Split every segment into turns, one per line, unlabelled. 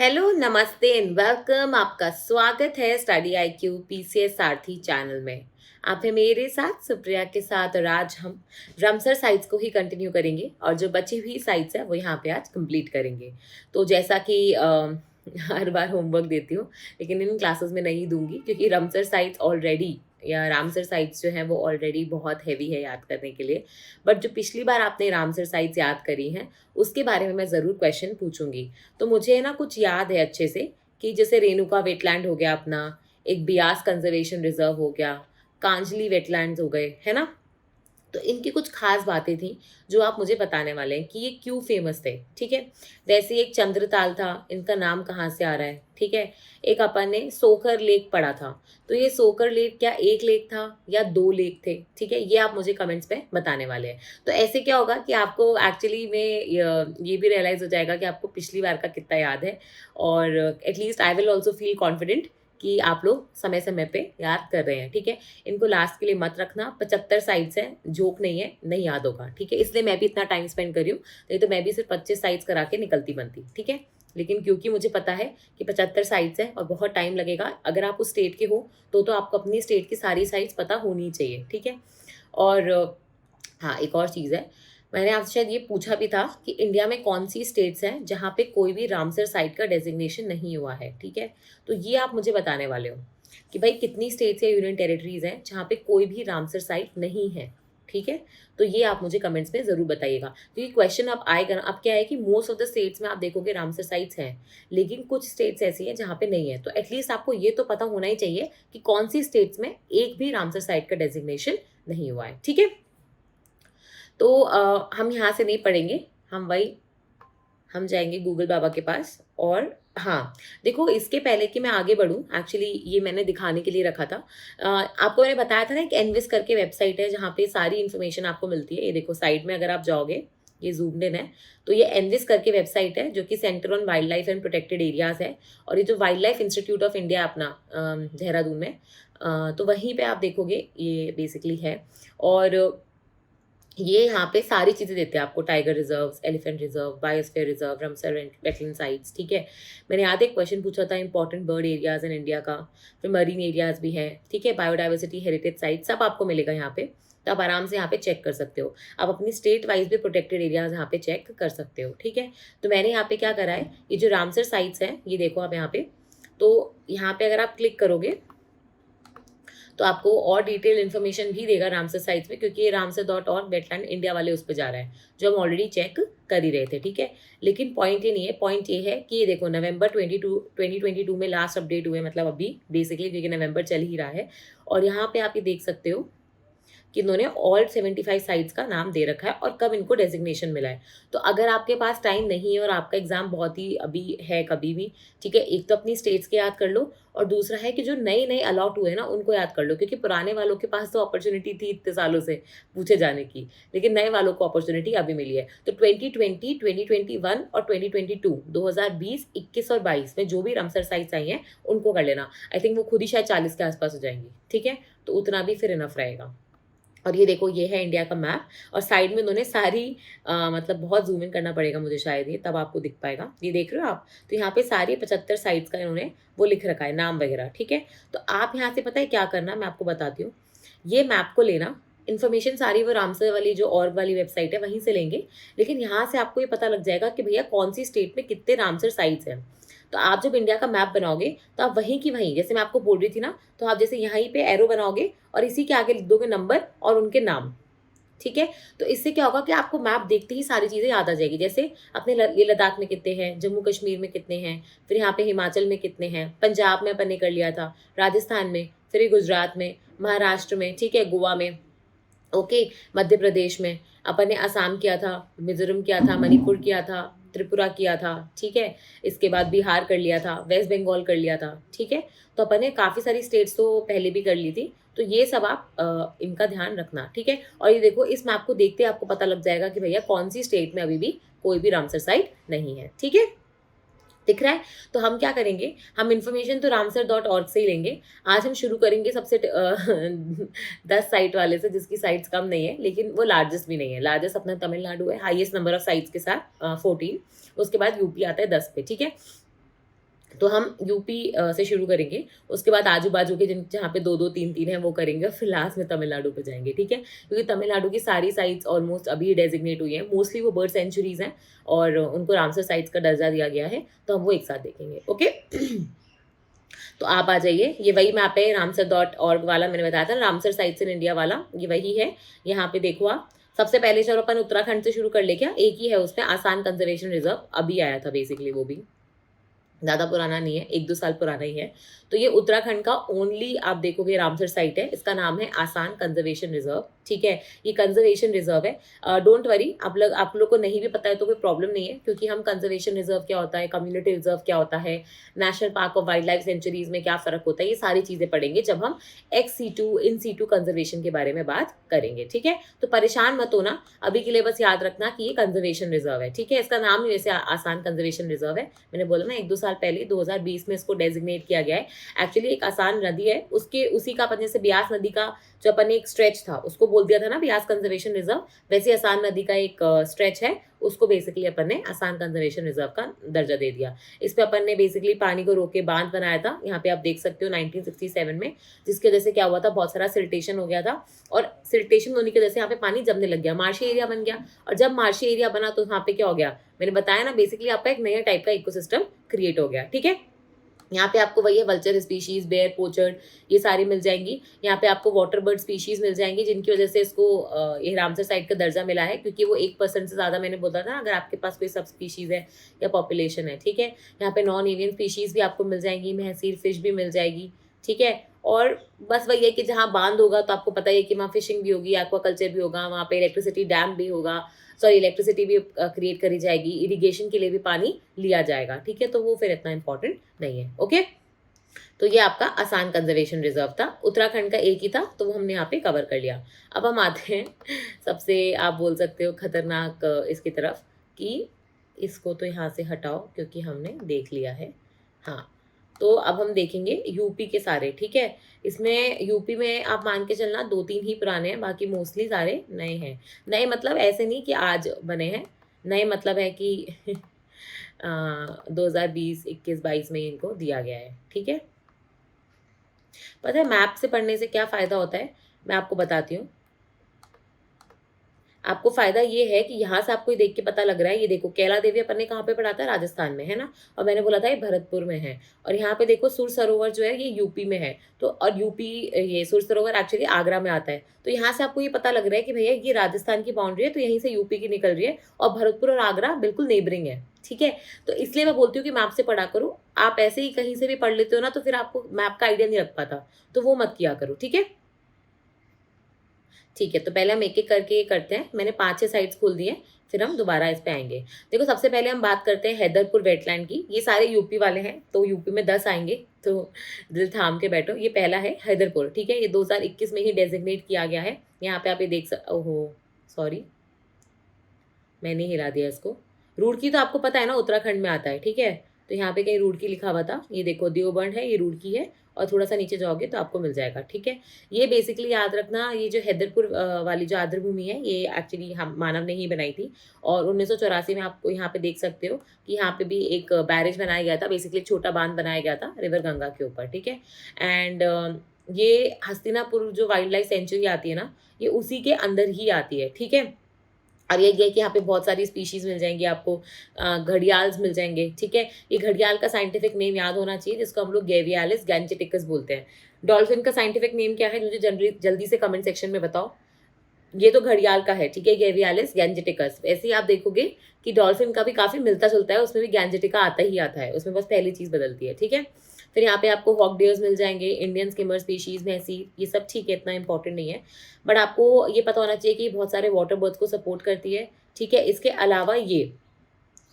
Hello, नमस्ते and welcome. आपका स्वागत है स्टडी आईक्यू पीसीएस सारथी चैनल में। आप हैं मेरे साथ सुप्रिया के साथ और आज हम रामसर साइट्स को ही कंटिन्यू करेंगे और जो बची हुई साइट्स है वो यहाँ पे आज कंप्लीट करेंगे। तो जैसा कि हर बार होमवर्क देती हूँ, लेकिन इन क्लासेस में नहीं दूंगी क्योंकि रामसर साइट्स ऑलरेडी या रामसर साइट्स जो है वो ऑलरेडी बहुत हैवी है याद करने के लिए। बट जो पिछली बार आपने रामसर साइट्स याद करी हैं उसके बारे में मैं ज़रूर क्वेश्चन पूछूंगी। तो मुझे ना कुछ याद है अच्छे से कि जैसे रेणुका वेटलैंड हो गया अपना, एक बियास कंजर्वेशन रिजर्व हो गया, कांजली वेटलैंड्स हो गए, है ना। तो इनकी कुछ खास बातें थी जो आप मुझे बताने वाले हैं कि ये क्यों फेमस थे, ठीक है। वैसे एक चंद्रताल था, इनका नाम कहाँ से आ रहा है, ठीक है। एक अपन ने सोकर लेक पढ़ा था, तो ये सोकर लेक क्या एक लेक था या दो लेक थे, ठीक है। ये आप मुझे कमेंट्स पे बताने वाले हैं। तो ऐसे क्या होगा कि आपको एक्चुअली में ये भी रियलाइज हो जाएगा कि आपको पिछली बार का कितना याद है, और at least I will also feel confident कि आप लोग समय समय पे याद कर रहे हैं, ठीक है। इनको लास्ट के लिए मत रखना, 75 साइड्स हैं, जोक नहीं है, नहीं याद होगा, ठीक है। इसलिए मैं भी इतना टाइम स्पेंड कर रही हूँ, नहीं तो मैं भी सिर्फ 25 साइड्स करा के निकलती बनती, ठीक है। लेकिन क्योंकि मुझे पता है कि 75 साइड्स हैं और बहुत टाइम लगेगा, अगर आप उस स्टेट के हो तो आपको अपनी स्टेट की सारी साइड्स पता होनी चाहिए, ठीक है। और हाँ, एक और चीज़ है, मैंने आपसे शायद ये पूछा भी था कि इंडिया में कौन सी स्टेट्स हैं जहाँ पे कोई भी रामसर साइट का डेजिग्नेशन नहीं हुआ है, ठीक है। तो ये आप मुझे बताने वाले हो कि भाई कितनी स्टेट्स या यूनियन टेरिटरीज हैं जहाँ पे कोई भी रामसर साइट नहीं है, ठीक है। तो ये आप मुझे कमेंट्स में ज़रूर बताइएगा, क्योंकि क्वेश्चन अब आएगा ना। अब क्या है कि मोस्ट ऑफ द स्टेट्स में आप देखोगे रामसर साइट्स हैं, लेकिन कुछ स्टेट्स ऐसी हैं जहाँ पे नहीं है। तो एटलीस्ट आपको ये तो पता होना ही चाहिए कि कौन सी स्टेट्स में एक भी रामसर साइट का डेजिग्नेशन नहीं हुआ है, ठीक है। तो हम यहाँ से नहीं पढ़ेंगे, हम जाएंगे गूगल बाबा के पास। और हाँ, देखो इसके पहले कि मैं आगे बढ़ूँ, एक्चुअली ये मैंने दिखाने के लिए रखा था। आपको मैंने बताया था ना, एक एनविस करके वेबसाइट है जहाँ पे सारी इन्फॉर्मेशन आपको मिलती है। ये देखो साइड में अगर आप जाओगे, ये जूम्ड इन है, तो ये एनविस करके वेबसाइट है जो कि centre on wild life and protected areas है। और ये जो wild life institute of India अपना देहरादून में, तो वहीं पे आप देखोगे ये बेसिकली है। और ये यहाँ पे सारी चीज़ें देते हैं आपको, tiger reserve, elephant reserve, biosphere reserve, Ramsar wetland sites, ठीक है। मैंने याद एक क्वेश्चन पूछा था important bird areas in India का, फिर मरीन एरियाज भी हैं, ठीक है। बायोडाइवर्सिटी हेरिटेज साइट सब आपको मिलेगा यहाँ पे, तो आप आराम से यहाँ पे चेक कर सकते हो। आप अपनी स्टेट वाइज भी प्रोटेक्टेड एरियाज यहाँ पे चेक कर सकते हो, ठीक है। तो मैंने यहाँ पे क्या करा है, ये जो रामसर साइट्स हैं ये देखो आप यहाँ पे, तो यहाँ पे अगर आप क्लिक करोगे तो आपको और डिटेल इन्फॉर्मेशन भी देगा रामसर साइट्स में, क्योंकि ये ramsar.org वेटलैंड इंडिया वाले उस पर जा रहा है जो हम ऑलरेडी चेक कर ही रहे थे, ठीक है। लेकिन पॉइंट ये नहीं है, पॉइंट ये है कि ये देखो नवंबर 2022 में लास्ट अपडेट हुए, मतलब अभी बेसिकली, क्योंकि नवंबर चल ही रहा है। और यहाँ पे आप ये देख सकते हो कि इन्होंने ऑल 75 साइट्स का नाम दे रखा है और कब इनको डेजिग्नेशन मिला है। तो अगर आपके पास टाइम नहीं है और आपका एग्जाम बहुत ही अभी है, कभी भी, ठीक है, एक तो अपनी स्टेट्स के याद कर लो, और दूसरा है कि जो नए नए अलॉट हुए हैं ना उनको याद कर लो, क्योंकि पुराने वालों के पास तो अपॉर्चुनिटी थी इतने सालों से पूछे जाने की, लेकिन नए वालों को अपॉर्चुनिटी अभी मिली है। तो 2020, 2021 और 2022, 2020, 21 और 22 में जो भी रामसर साइट्स आई हैं उनको कर लेना। आई थिंक वो खुद ही शायद 40 के आसपास हो जाएंगी, ठीक है। तो उतना भी फिर इनफ रहेगा। और ये देखो ये है इंडिया का मैप, और साइड में उन्होंने सारी मतलब बहुत जूम इन करना पड़ेगा मुझे शायद, ये तब आपको दिख पाएगा। ये देख रहे हो आप, तो यहाँ पे सारी 75 साइट्स का इन्होंने वो लिख रखा है नाम वगैरह, ठीक है। तो आप यहाँ से पता है क्या करना, मैं आपको बताती हूँ। ये मैप को लेना, इन्फॉर्मेशन सारी वो रामसर वाली जो ऑर्ग वाली वेबसाइट है वहीं से लेंगे, लेकिन यहाँ से आपको ये पता लग जाएगा कि भैया कौन सी स्टेट में कितने रामसर साइट्स हैं। तो आप जब इंडिया का मैप बनाओगे तो आप वहीं की वहीं, जैसे मैं आपको बोल रही थी ना, तो आप जैसे यहीं पे एरो बनाओगे और इसी के आगे लिख दोगे नंबर और उनके नाम, ठीक है। तो इससे क्या होगा कि आपको मैप देखते ही सारी चीज़ें याद आ जाएगी। जैसे अपने ये लद्दाख में कितने हैं, जम्मू कश्मीर में कितने हैं, फिर यहाँ पे हिमाचल में कितने हैं, पंजाब में अपन ने कर लिया था, राजस्थान में, फिर ये गुजरात में, महाराष्ट्र में, ठीक है, गोवा में, ओके, मध्य प्रदेश में, अपन ने असम किया था, मिजोरम किया था, मणिपुर किया था, त्रिपुरा किया था, ठीक है। इसके बाद बिहार कर लिया था, वेस्ट बंगाल कर लिया था, ठीक है। तो अपन ने काफ़ी सारी स्टेट्स तो पहले भी कर ली थी। तो ये सब आप इनका ध्यान रखना, ठीक है। और ये देखो इस मैप को देखते आपको पता लग जाएगा कि भैया कौन सी स्टेट में अभी भी कोई भी रामसर साइट नहीं है, ठीक है। दिख रहा है। तो हम क्या करेंगे, हम इन्फॉर्मेशन तो ramsar.org से ही लेंगे। आज हम शुरू करेंगे सबसे 10 साइट वाले से, जिसकी साइट्स कम नहीं है लेकिन वो लार्जेस्ट भी नहीं है। लार्जेस्ट अपना तमिलनाडु है, हाईएस्ट नंबर ऑफ साइट्स के साथ 14। उसके बाद यूपी आता है 10 पे, ठीक है। तो हम यूपी से शुरू करेंगे, उसके बाद आजू बाजू के जिन जहाँ पे दो दो तीन तीन है वो करेंगे, फिर लास्ट में तमिलनाडु पे जाएंगे, ठीक है, क्योंकि तमिलनाडु की सारी साइट्स ऑलमोस्ट अभी डेजिग्नेट हुई हैं, मोस्टली वो बर्ड सेंचुरीज हैं और उनको रामसर साइट्स का दर्जा दिया गया है, तो हम वो एक साथ देखेंगे। ओके तो आप आ जाइए, ये वही मैप है ramsar.org वाला, मैंने बताया था रामसर साइट्स इन इंडिया वाला, ये वही है। यहाँ पे देखो आप, सबसे पहले चलो अपन उत्तराखंड से शुरू कर ले, क्या एक ही है उसमें, आसान कंजर्वेशन रिजर्व, अभी आया था बेसिकली, वो भी ज़्यादा पुराना नहीं है, 1-2 साल पुराना ही है। तो ये उत्तराखंड का ओनली आप देखोगे रामसर साइट है, इसका नाम है आसान कंजर्वेशन रिजर्व, ठीक है, ये कंजर्वेशन रिजर्व है। डोंट वरी, आप लोग को नहीं भी पता है तो कोई प्रॉब्लम नहीं है, क्योंकि हम कंजर्वेशन रिजर्व क्या होता है, कम्युनिटी रिजर्व क्या होता है, नेशनल पार्क और वाइल्ड लाइफ सेंचुरीज में क्या फ़र्क होता है, ये सारी चीज़ें पढ़ेंगे जब हम ex situ in situ conservation के बारे में बात करेंगे, ठीक है। तो परेशान मत होना, अभी के लिए बस याद रखना कि ये कंजर्वेशन रिजर्व है, ठीक है, इसका नाम ही वैसे आसान कंजर्वेशन रिजर्व है, मैंने बोला ना 1-2 साल पहले 2020 में इसको डेजिग्नेट किया गया है। एक्चुअली एक आसान नदी है, उसके उसी का अपन जैसे ब्यास नदी का जो अपन ने एक स्ट्रेच था उसको बोल दिया था ना ब्यास कंजर्वेशन रिजर्व, वैसे आसान नदी का एक स्ट्रेच है, उसको बेसिकली अपन ने आसान कंजर्वेशन रिजर्व का दर्जा दे दिया। इस पे अपन ने बेसिकली पानी को रोक के बांध बनाया था, यहाँ पे आप देख सकते हो 1967 में, जिसकी वजह से क्या हुआ था, बहुत सारा सिल्टेशन हो गया था, और सिल्टेशन होने की वजह से यहाँ पे पानी जमने लग गया, मार्शी एरिया बन गया, और जब मार्शी एरिया बना तो यहाँ पे क्या हो गया, मैंने बताया ना, बेसिकली आपका एक नया टाइप का इकोसिस्टम क्रिएट हो गया, ठीक है। यहाँ पे आपको वही है, वल्चर स्पीशीज, बेयर, पोचर्ड, ये सारी मिल जाएंगी। यहाँ पे आपको वाटर बर्ड स्पीशीज मिल जाएंगी, जिनकी वजह से इसको ये रामसर साइट का दर्जा मिला है, क्योंकि वो 1% से ज़्यादा, मैंने बोला था अगर आपके पास कोई सब स्पीशीज है या पॉपुलेशन है, ठीक है। यहाँ पे नॉन एवियन स्पीशीज भी आपको मिल जाएंगी, महसीर फिश भी मिल जाएगी, ठीक है। और बस वही है कि जहाँ बांध होगा तो आपको पता ही है कि वहाँ फिशिंग भी होगी, एक्वाकल्चर भी होगा, वहाँ पे इलेक्ट्रिसिटी डैम भी होगा, सॉरी इलेक्ट्रिसिटी भी क्रिएट करी जाएगी, इरिगेशन के लिए भी पानी लिया जाएगा, ठीक है, तो वो फिर इतना इंपॉर्टेंट नहीं है। ओके तो ये आपका आसान कंजर्वेशन रिजर्व था, उत्तराखंड का एक ही था, तो वो हमने यहाँ पे कवर कर लिया। अब हम आते हैं सबसे, आप बोल सकते हो खतरनाक इसकी तरफ, कि इसको तो यहाँ से हटाओ क्योंकि हमने देख लिया है। हाँ तो अब हम देखेंगे यूपी के सारे, ठीक है। इसमें यूपी में आप मान के चलना 2-3 ही पुराने हैं, बाकी मोस्टली सारे नए हैं। नए मतलब ऐसे नहीं कि आज बने हैं, नए मतलब है कि 2020, 21, 22 में इनको दिया गया है, ठीक है। पता है मैप से पढ़ने से क्या फ़ायदा होता है, मैं आपको बताती हूँ। आपको फ़ायदा ये है कि यहाँ से आपको ये देख के पता लग रहा है, ये देखो कैला देवी अपन ने कहाँ पे पढ़ा था, राजस्थान में है ना, और मैंने बोला था ये भरतपुर में है, और यहाँ पे देखो सुर सरोवर जो है ये यूपी में है, तो और यूपी, ये सुर सरोवर एक्चुअली आगरा में आता है, तो यहाँ से आपको ये पता लग रहा है कि भैया ये राजस्थान की बाउंड्री है, तो यहीं से यूपी की निकल रही है, और भरतपुर और आगरा बिल्कुल नेबरिंग है, ठीक है। तो इसलिए मैं बोलती हूँ कि मैप से पढ़ा करो, आप ऐसे ही कहीं से भी पढ़ लेते हो ना, तो फिर आपको मैप का आइडिया नहीं रख पाता, तो वो मत किया करो, ठीक है। ठीक है, तो पहले हम एक एक करके करते हैं, मैंने 5-6 साइट्स खोल दिए, फिर हम दोबारा इस पे आएंगे। देखो सबसे पहले हम बात करते हैं हैदरपुर वेटलैंड की, ये सारे यूपी वाले हैं, तो यूपी में 10 आएंगे, तो दिल थाम के बैठो। ये पहला है हैदरपुर, ठीक है, ये 2021 में ही डेजिग्नेट किया गया है। यहाँ पे आप ये देख ओहो सॉरी मैंने हिला दिया इसको। रुड़की तो आपको पता है ना उत्तराखंड में आता है, ठीक है, तो यहाँ पे कहीं रुड़की लिखा हुआ था, ये देखो देवबंद है, ये रुड़की है, और थोड़ा सा नीचे जाओगे तो आपको मिल जाएगा, ठीक है। ये बेसिकली याद रखना, ये जो हैदरपुर वाली जो आर्द्र भूमि है, ये एक्चुअली हम मानव ने ही बनाई थी, और 1984 में आपको यहाँ पे देख सकते हो कि यहाँ पे भी एक बैरेज बनाया गया था, बेसिकली छोटा बांध बनाया गया था रिवर गंगा के ऊपर, ठीक है। एंड ये हस्तिनापुर जो वाइल्ड लाइफ सेंचुरी आती है ना, ये उसी के अंदर ही आती है, ठीक है। और ये है कि यहाँ पे बहुत सारी स्पीशीज़ मिल जाएंगी आपको, घड़ियाल्स मिल जाएंगे, ठीक है। ये घड़ियाल का साइंटिफिक नेम याद होना चाहिए, जिसको हम लोग गेवियालिस गैंजेटिकस बोलते हैं। डॉल्फिन का साइंटिफिक नेम क्या है, मुझे जल्दी से कमेंट सेक्शन में बताओ। ये तो घड़ियाल का है, ठीक है, गेवियालिस गैंजेटिकस। ऐसे ही आप देखोगे कि डॉल्फिन का भी काफ़ी मिलता जुलता है, उसमें भी गैंजेटिका आता ही आता है, उसमें बस पहली चीज़ बदलती है, ठीक है। फिर यहाँ पे आपको हॉक डेयर्स मिल जाएंगे, इंडियन स्किमर स्पीशीज़, भैंसी, ये सब ठीक है, इतना इंपॉर्टेंट नहीं है, बट आपको ये पता होना चाहिए कि बहुत सारे वाटर बर्ड्स को सपोर्ट करती है, ठीक है। इसके अलावा ये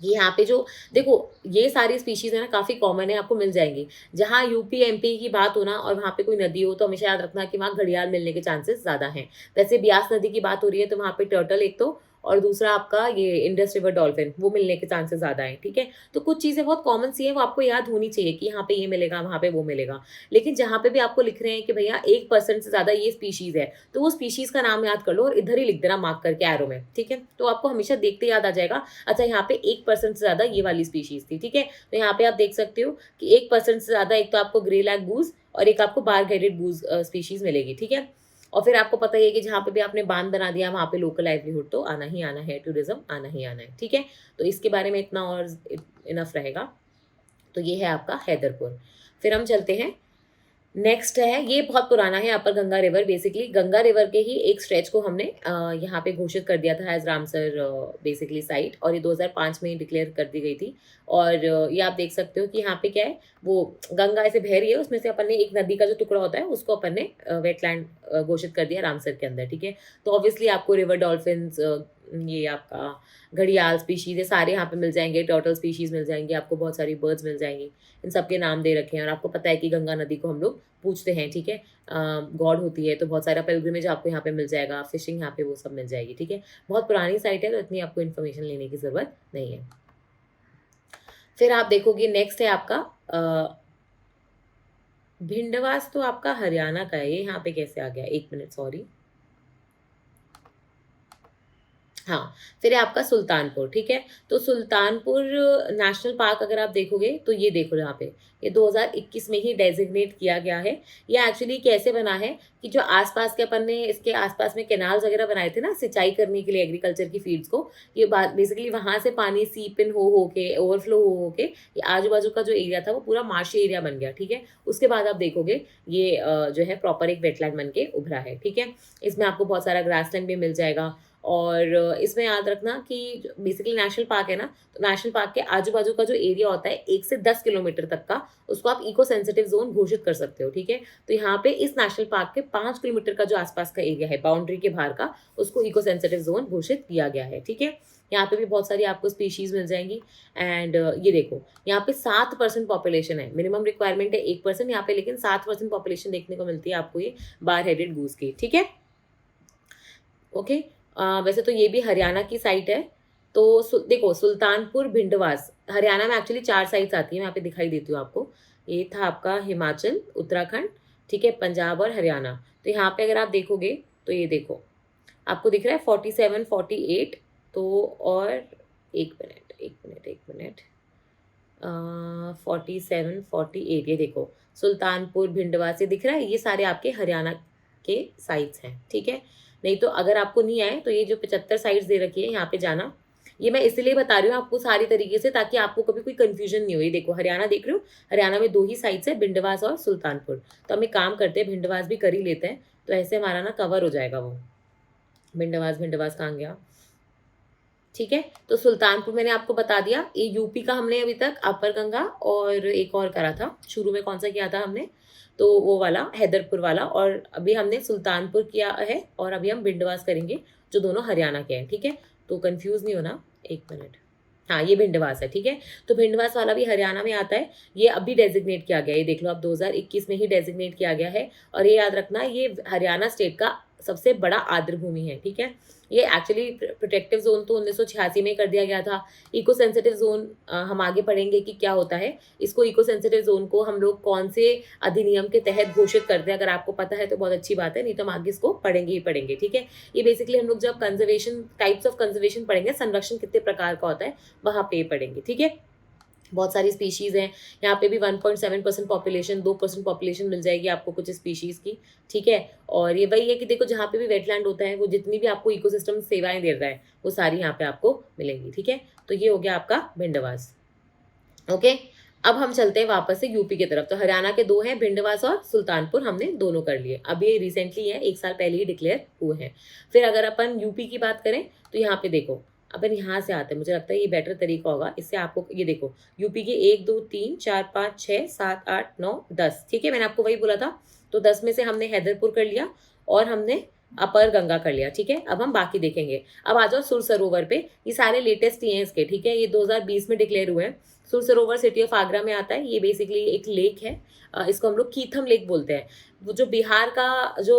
यहाँ पे जो देखो ये सारी स्पीशीज़ है ना, काफ़ी कॉमन है, आपको मिल जाएंगी। जहाँ यूपी एमपी की बात हो ना और वहाँ पे कोई नदी हो, तो हमेशा याद रखना कि वहाँ घड़ियाल मिलने के चांसेस ज़्यादा हैं। वैसे ब्यास नदी की बात हो रही है तो वहाँ पे टर्टल एक तो, और दूसरा आपका ये इंडस रिवर डॉल्फिन, वो मिलने के चांसेस ज़्यादा हैं, ठीक है। तो कुछ चीज़ें बहुत कॉमन सी हैं, वो आपको याद होनी चाहिए कि यहाँ पे ये मिलेगा, वहाँ पे वो मिलेगा। लेकिन जहाँ पे भी आपको लिख रहे हैं कि भैया 1% से ज़्यादा ये स्पीशीज़ है, तो वो स्पीशीज़ का नाम याद कर लो और इधर ही लिख देना मार्क करके एरो में, ठीक है। तो आपको हमेशा देखते याद आ जाएगा, अच्छा यहाँ पे 1% से ज़्यादा ये वाली स्पीशीज़ थी, ठीक है। तो यहाँ पे आप देख सकते हो कि 1% से ज़्यादा एक तो आपको ग्रे लैग गूज और एक आपको बार हेडेड गूज स्पीशीज़ मिलेगी, ठीक है। और फिर आपको पता ही है कि जहाँ पे भी आपने बांध बना दिया वहाँ पे लोकल लाइवलीहुड तो आना ही आना है, टूरिज्म आना ही आना है, ठीक है। तो इसके बारे में इतना और इनफ रहेगा। तो ये है आपका हैदरपुर। फिर हम चलते हैं, नेक्स्ट है, ये बहुत पुराना है, upper Ganga river. Basically Ganga river के ही एक स्ट्रेच को हमने यहाँ पे घोषित कर दिया था एज रामसर बेसिकली साइट, और ये 2005 में ही डिक्लेयर कर दी गई थी। और ये आप देख सकते हो कि यहाँ पे क्या है, वो गंगा ऐसे बह रही है, उसमें से अपन ने एक नदी का जो टुकड़ा होता है उसको अपन ने वेटलैंड घोषित कर दिया रामसर के अंदर, ठीक है। तो ऑब्वियसली आपको रिवर डॉल्फिन्स, ये आपका घड़ियाल स्पीशीज़, ये सारे यहाँ पे मिल जाएंगे, टर्टल स्पीशीज़ मिल जाएंगी, आपको बहुत सारी बर्ड्स मिल जाएंगी। इन सब के नाम दे रखे हैं, और आपको पता है कि गंगा नदी को हम लोग पूछते हैं, ठीक है। गॉड होती है, तो बहुत सारा पिलग्रिमेज आपको यहाँ पे मिल जाएगा, फिशिंग यहाँ पे वो सब मिल जाएगी, ठीक है। बहुत पुरानी साइट है, तो इतनी आपको इन्फॉर्मेशन लेने की ज़रूरत नहीं है। फिर आप देखोगे नेक्स्ट है आपका भिंडवास, तो आपका हरियाणा का है, ये यहाँ पे कैसे आ गया, एक मिनट सॉरी। हाँ, फिर है आपका सुल्तानपुर, ठीक है। तो सुल्तानपुर नेशनल पार्क अगर आप देखोगे तो ये देखो यहाँ पे, ये 2021 में ही डेजिग्नेट किया गया है। ये एक्चुअली कैसे बना है कि जो आसपास के अपन ने इसके आसपास में कैनाल्स वगैरह बनाए थे ना सिंचाई करने के लिए एग्रीकल्चर की फील्ड्स को, ये बात बेसिकली वहाँ से पानी सीप इन हो के ओवरफ्लो हो के ये आजू बाजू का जो एरिया था वो पूरा मार्शी एरिया बन गया, ठीक है। उसके बाद आप देखोगे ये जो है प्रॉपर एक वेटलैंड बन के उभरा है, ठीक है। इसमें आपको बहुत सारा ग्रासलैंड भी मिल जाएगा। और इसमें याद रखना कि बेसिकली नेशनल पार्क है ना, तो नेशनल पार्क के आजू बाजू का जो एरिया होता है 1 से 10 किलोमीटर तक का, उसको आप इको सेंसिटिव जोन घोषित कर सकते हो, ठीक है। तो यहाँ पे इस नेशनल पार्क के 5 किलोमीटर का जो आसपास का एरिया है बाउंड्री के बाहर का, उसको इको सेंसिटिव जोन घोषित किया गया है, ठीक है। यहाँ पे भी बहुत सारी आपको स्पीशीज मिल जाएंगी। एंड ये देखो यहाँ पे 7% पॉपुलेशन है, मिनिमम रिक्वायरमेंट है 1% यहाँ पे, लेकिन 7% पॉपुलेशन देखने को मिलती है आपको ये बार हेडेड गूस की, ठीक है। ओके, वैसे तो ये भी हरियाणा की साइट है। तो देखो सुल्तानपुर भिंडवास हरियाणा में एक्चुअली 4 साइट्स आती हैं, यहाँ पे दिखाई देती हूँ आपको। ये था आपका हिमाचल, उत्तराखंड, ठीक है, पंजाब और हरियाणा। तो यहाँ पे अगर आप देखोगे तो ये देखो आपको दिख रहा है 47, 48। तो और एक मिनट 47, 48, ये देखो सुल्तानपुर भिंडवास, ये दिख रहा है, ये सारे आपके हरियाणा के साइट्स हैं, ठीक है। नहीं तो अगर आपको नहीं आए तो ये जो 75 साइट्स दे रखी है यहाँ पे जाना, ये मैं इसलिए बता रही हूँ आपको सारी तरीके से ताकि आपको कभी कोई कंफ्यूजन नहीं हो। ये देखो हरियाणा देख रहे हो, हरियाणा में 2 ही साइट्स है, भिंडवास और सुल्तानपुर। तो हम एक काम करते हैं, भिंडवास भी कर ही लेते हैं, तो ऐसे हमारा ना कवर हो जाएगा वो। भिंडवास भिंडवास कहाँ गया, ठीक है। तो सुल्तानपुर मैंने आपको बता दिया, ये यूपी का हमने अभी तक अपर गंगा और एक और करा था, शुरू में कौन सा किया था हमने, तो वो वाला हैदरपुर वाला, और अभी हमने सुल्तानपुर किया है, और अभी हम भिंडवास करेंगे जो दोनों हरियाणा के हैं, ठीक है। तो कंफ्यूज नहीं होना, एक मिनट, हाँ ये भिंडवास है, ठीक है। तो भिंडवास वाला भी हरियाणा में आता है, ये अभी डेजिग्नेट किया गया है, ये देख लो आप 2021 में ही डेजिग्नेट किया गया है। और ये याद रखना ये हरियाणा स्टेट का सबसे बड़ा आर्द्र भूमि है, ठीक है। ये एक्चुअली प्रोटेक्टिव जोन तो 1986 में कर दिया गया था। इको सेंसिटिव जोन हम आगे पढ़ेंगे कि क्या होता है। इसको इको सेंसिटिव जोन को हम लोग कौन से अधिनियम के तहत घोषित करते हैं, अगर आपको पता है तो बहुत अच्छी बात है, नहीं तो हम आगे इसको पढ़ेंगे ही पढ़ेंगे, ठीक है। ये बेसिकली हम लोग जब कंजर्वेशन टाइप्स ऑफ कंजर्वेशन पढ़ेंगे, संरक्षण कितने प्रकार का होता है वहाँ पे पढ़ेंगे, ठीक है। बहुत सारी स्पीशीज़ हैं यहाँ पे भी, 1.7% पॉपुलेशन, 2% पॉपुलेशन मिल जाएगी आपको कुछ स्पीशीज़ की, ठीक है। और ये वही है कि देखो जहाँ पे भी वेटलैंड होता है वो जितनी भी आपको इकोसिस्टम सेवाएं दे रहा है वो सारी यहाँ पे आपको मिलेंगी, ठीक है। तो ये हो गया आपका भिंडवास। ओके, अब हम चलते हैं वापस से यूपी की तरफ। तो हरियाणा के 2 हैं, भिंडवास और सुल्तानपुर, हमने दोनों कर लिए, अभी ये रिसेंटली है, 1 साल पहले ही डिक्लेयर हुए हैं। फिर अगर अपन यूपी की बात करें तो यहाँ पे देखो अपन यहाँ से आते हैं, मुझे लगता है ये बेटर तरीका होगा, इससे आपको ये देखो यूपी के 1, 2, 3, 4, 5, 6, 7, 8, 9, 10, ठीक है। मैंने आपको वही बोला था। तो 10 में से हमने हैदरपुर कर लिया और हमने अपर गंगा कर लिया, ठीक है। अब हम बाकी देखेंगे। अब आ जाओ सुर सरोवर पे, ये सारे लेटेस्ट ही हैं इसके, ठीक है। ये 2020 में डिक्लेयर हुए हैं। सुर सरोवर सिटी ऑफ आगरा में आता है। ये बेसिकली एक लेक है, इसको हम लोग कीथम लेक बोलते हैं। वो जो बिहार का जो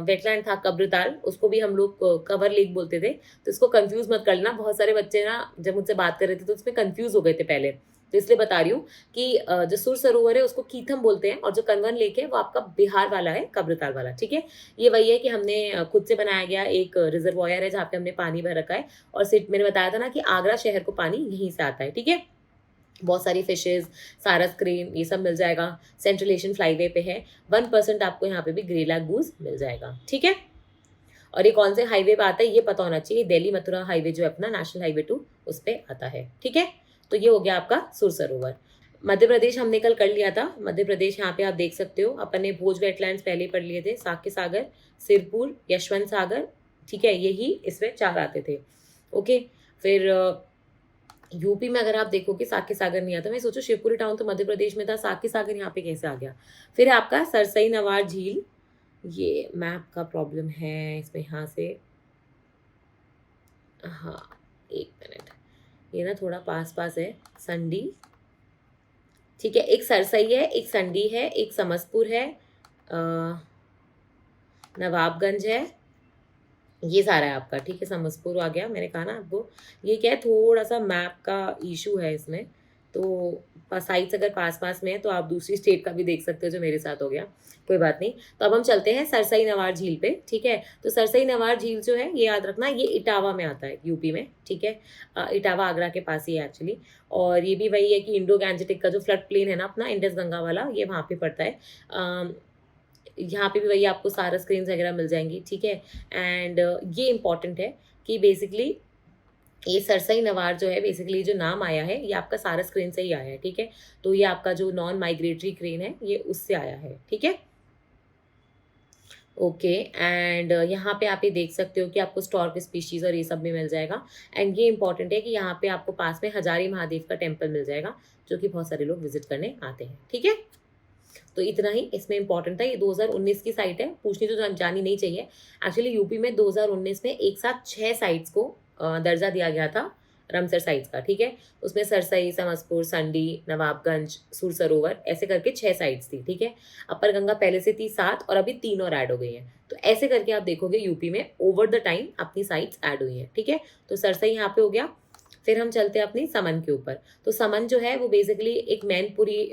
वेटलैंड था कब्रताल, उसको भी हम लोग कवर लेक बोलते थे। तो इसको कंफ्यूज मत करना, बहुत सारे बच्चे ना जब मुझसे बात कर रहे थे तो उसमें कंफ्यूज हो गए थे पहले, तो इसलिए बता रही हूँ कि जो सुर सरोवर है उसको कीथम बोलते हैं, और जो कनवन लेक है वो आपका बिहार वाला है, कब्रताल वाला। ठीक है, ये वही है कि हमने खुद से बनाया गया एक रिजर्वायर है जहाँ पे हमने पानी भर रखा है, और सिर्फ मैंने बताया था ना कि आगरा शहर को पानी यहीं से आता है। ठीक है, बहुत सारी फिशेज, सारस क्रेन, ये सब मिल जाएगा। सेंट्रल एशियन फ्लाईवे पे है। 1% आपको यहाँ पे भी ग्रे लैग गूज मिल जाएगा। ठीक है, और ये कौन से हाईवे पे आता है ये पता होना चाहिए। दिल्ली मथुरा हाईवे जो है अपना, नेशनल हाईवे 2, उस पे आता है। ठीक है, तो ये हो गया आपका सुर सरोवर। मध्य प्रदेश हमने कल कर लिया था। मध्य प्रदेश यहाँ पे आप देख सकते हो, अपन ने भोज वेटलैंड्स पहले पढ़ लिए थे, साक्य सागर, सिरपुर, यशवंत सागर। ठीक है, यही इसमें 4 आते थे। ओके, फिर यूपी में अगर आप देखोगे साक्य सागर नहीं आता। मैं सोचो शिवपुरी टाउन तो मध्य प्रदेश में था, साक्य सागर यहाँ पे कैसे आ गया। फिर है आपका सरसई नवार झील, ये मैप का प्रॉब्लम है इसमें, यहाँ से, हाँ 1 मिनट, ये ना थोड़ा पास पास है। संडी, ठीक है, एक सरसई है, एक संडी है, एक समसपुर है, नवाबगंज है, ये सारा है आपका। ठीक है, समसपुर आ गया, मैंने कहा ना आपको। ये क्या है, थोड़ा सा मैप का इशू है इसमें, तो साइट्स अगर पास पास में है तो आप दूसरी स्टेट का भी देख सकते हो, जो मेरे साथ हो गया, कोई बात नहीं। तो अब हम चलते हैं सरसई नवार झील पे। ठीक है, तो सरसई नवार झील जो है ये याद रखना, ये इटावा में आता है, यूपी में। ठीक है, इटावा आगरा के पास ही है एक्चुअली। और ये भी वही है कि इंडो गैंजेटिक का जो फ्लड प्लेन है ना अपना, इंडस गंगा वाला, ये वहाँ पे पड़ता है। यहाँ पे भी वही आपको सारा स्क्रीन्स वगैरह मिल जाएंगी। ठीक है, एंड ये इंपॉर्टेंट है कि बेसिकली ये सरसई नवार जो है, बेसिकली जो नाम आया है ये आपका सारस क्रेन से ही आया है। ठीक है, तो ये आपका जो नॉन माइग्रेटरी क्रेन है ये उससे आया है। ठीक है, ओके, एंड यहाँ पे आप ये देख सकते हो कि आपको स्टॉर्क स्पीशीज और ये सब भी मिल जाएगा। एंड ये इंपॉर्टेंट है कि यहाँ पे आपको पास में हजारी महादेव का टेम्पल मिल जाएगा, जो कि बहुत सारे लोग विजिट करने आते हैं। ठीक है, तो इतना ही इसमें इंपॉर्टेंट था। ये 2019 की साइट है, पूछनी तो जानी नहीं चाहिए। एक्चुअली यूपी में 2019 में एक साथ 6 साइट्स को दर्जा दिया गया था रामसर साइट्स का। ठीक है, उसमें सरसई, समसपुर, संडी, नवाबगंज, सुर सरोवर, ऐसे करके 6 साइट्स थी। ठीक है, अपर गंगा पहले से थी 7, और अभी 3 और ऐड हो गई हैं। तो ऐसे करके आप देखोगे यूपी में ओवर द टाइम अपनी साइट्स ऐड हुई हैं। ठीक है, तो सरसई यहाँ पे हो गया। फिर हम चलते हैं अपनी समन के ऊपर। तो समन जो है वो बेसिकली एक मैनपुरी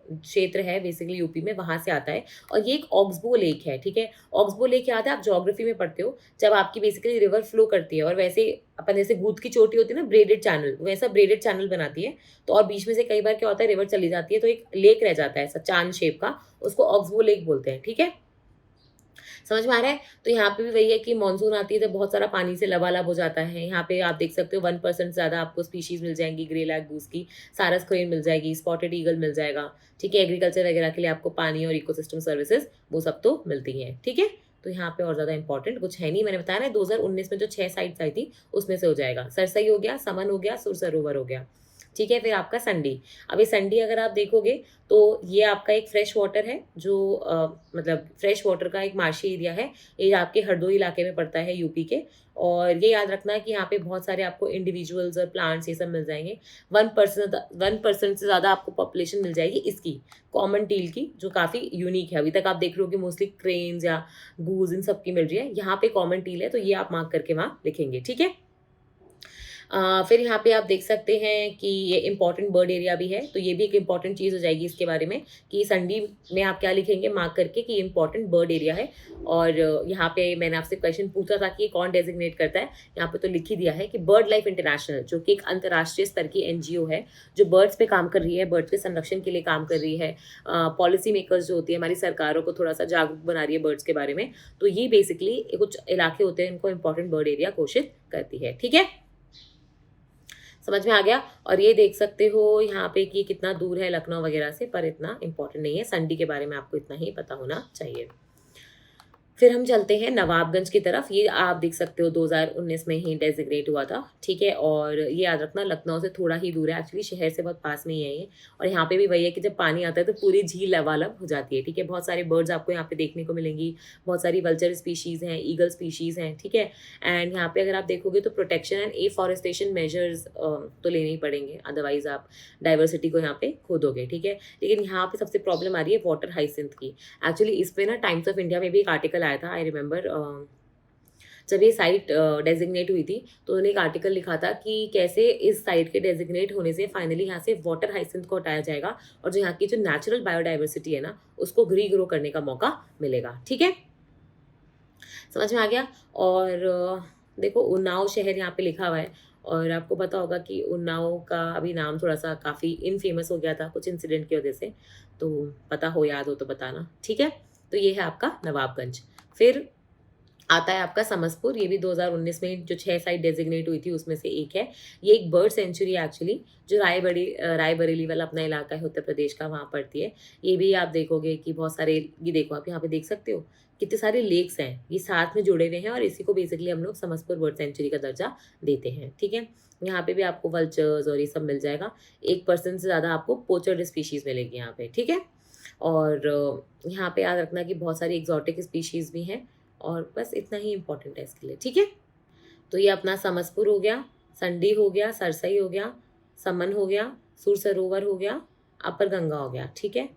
क्षेत्र है, बेसिकली यूपी में, वहां से आता है। और ये एक ऑक्सबो लेक है। ठीक है, ऑक्सबो लेक याद है, आप ज्योग्राफी में पढ़ते हो, जब आपकी बेसिकली रिवर फ्लो करती है और वैसे अपन जैसे गूद की चोटी होती है ना, ब्रेडेड चैनल, वैसा ब्रेडेड चैनल बनाती है। तो और बीच में से कई बार क्या होता है, रिवर चली जाती है तो एक लेक रह जाता है ऐसा चांद शेप का, उसको ऑक्सबो लेक बोलते हैं। ठीक है, समझ में आ रहा है। तो यहाँ पे भी वही है कि मानसून आती है तो बहुत सारा पानी से लबालब हो जाता है। यहाँ पे आप देख सकते हो 1% ज़्यादा आपको स्पीशीज मिल जाएंगी ग्रे लैग गूस की, सारस क्रेन मिल जाएगी, स्पॉटेड ईगल मिल जाएगा। ठीक है, एग्रीकल्चर वगैरह के लिए आपको पानी और इकोसिस्टम सर्विसेज वो सब तो मिलती हैं। ठीक है, तो यहाँ पे और ज़्यादा इंपॉर्टेंट कुछ है नहीं, मैंने बताया ना 2019 में जो 6 साइट्स आई थी उसमें से हो जाएगा। सरसई हो गया, समन हो गया, सुर सरोवर हो गया। ठीक है, फिर आपका संडी। अब ये संडी अगर आप देखोगे तो ये आपका एक फ्रेश वाटर है, जो मतलब फ्रेश वाटर का एक मार्शी एरिया है। ये आपके हरदोई इलाके में पड़ता है यूपी के। और ये याद रखना है कि यहाँ पे बहुत सारे आपको इंडिविजुअल्स और प्लांट्स ये सब मिल जाएंगे। 1% से ज़्यादा आपको पॉपुलेशन मिल जाएगी इसकी, कॉमन टील की, जो काफ़ी यूनिक है। अभी तक आप देख रहे हो कि मोस्टली क्रेन्स या गूज इन सब की मिल रही है, यहाँ पे कॉमन टील है, तो ये आप मार्क करके वहाँ लिखेंगे। ठीक है, फिर यहाँ पे आप देख सकते हैं कि ये इंपॉर्टेंट बर्ड एरिया भी है, तो ये भी एक इंपॉर्टेंट चीज़ हो जाएगी इसके बारे में कि संडी में आप क्या लिखेंगे मार्क करके कि इंपॉर्टेंट बर्ड एरिया है। और यहाँ पे मैंने आपसे क्वेश्चन पूछा था कि ये कौन डेजिग्नेट करता है, यहाँ पे तो लिख ही दिया है कि बर्ड लाइफ इंटरनेशनल, जो कि एक अंतर्राष्ट्रीय स्तर की NGO है जो बर्ड्स पे काम कर रही है, बर्ड्स के संरक्षण के लिए काम कर रही है। पॉलिसी मेकर्स जो होती है हमारी सरकारों को थोड़ा सा जागरूक बना रही है बर्ड्स के बारे में। तो ये बेसिकली कुछ इलाके होते हैं इनको इंपॉर्टेंट बर्ड एरिया घोषित करती है। ठीक है, समझ में आ गया। और ये देख सकते हो यहाँ पे कि कितना दूर है लखनऊ वगैरह से, पर इतना इंपॉर्टेंट नहीं है। संडी के बारे में आपको इतना ही पता होना चाहिए। फिर हम चलते हैं नवाबगंज की तरफ। ये आप देख सकते हो 2019 में ही डेजिग्नेट हुआ था, ठीक है। और ये याद रखना लखनऊ से थोड़ा ही दूर है, एक्चुअली शहर से बहुत पास में ही है ये। और यहाँ पे भी वही है कि जब पानी आता है तो पूरी झील लबालब हो जाती है, ठीक है। बहुत सारे बर्ड्स आपको यहाँ पे देखने को मिलेंगी, बहुत सारी वल्चर स्पीशीज़ हैं, ईगल स्पीशीज़ हैं, ठीक है। एंड यहाँ पे अगर आप देखोगे तो प्रोटेक्शन एंड एफॉरेस्टेशन मेजर्स तो लेने ही पड़ेंगे, अदरवाइज आप डाइवर्सिटी को यहाँ पे खो दोगे, ठीक है। लेकिन यहाँ पे सबसे प्रॉब्लम आ रही है वाटर हाइसिंथ की। एक्चुअली इस पे ना टाइम्स ऑफ इंडिया में भी एक आर्टिकल आया था, आई रिमेंबर। जब ये साइट डेजिग्नेट हुई थी तो उन्होंने एक आर्टिकल लिखा था कि कैसे इस साइट के डेजिग्नेट होने से फाइनली यहाँ से वाटर हाइसिंथ को हटाया जाएगा और जो यहाँ की जो नेचुरल बायोडाइवर्सिटी है ना उसको रीग्रो करने का मौका मिलेगा, ठीक है। समझ में आ गया। और देखो उन्नाव शहर यहाँ पे लिखा हुआ है और आपको पता होगा कि उन्नाव का अभी नाम थोड़ा सा काफ़ी इनफेमस हो गया था कुछ इंसिडेंट की वजह से, तो पता हो याद हो तो बताना, ठीक है। तो ये है आपका नवाबगंज। फिर आता है आपका समसपुर। ये भी 2019 में जो 6 साइट डेजिग्नेट हुई थी उसमें से एक है। ये एक बर्ड सेंचुरी है एक्चुअली, जो रायबरेली वाला अपना इलाका है उत्तर प्रदेश का, वहाँ पड़ती है। ये भी आप देखोगे कि बहुत सारे, ये देखो आप यहाँ पे देख सकते हो कितने सारे लेक्स हैं, ये साथ में जुड़े हुए हैं और इसी को बेसिकली हम लोग समसपुर बर्ड सेंचुरी का दर्जा देते हैं, ठीक है। यहाँ पे भी आपको वल्चर्स और ये सब मिल जाएगा। 1% से ज़्यादा आपको पोचर्ड स्पीशीज़ मिलेगी यहाँ पे, ठीक है। और यहाँ पे याद रखना कि बहुत सारी एग्जॉटिक स्पीशीज़ भी हैं और बस इतना ही इम्पोर्टेंट है इसके लिए, ठीक है। तो ये अपना समसपुर हो गया, संडी हो गया, सरसई हो गया, समन हो गया, सुर सरोवर हो गया, अपर गंगा हो गया, ठीक है।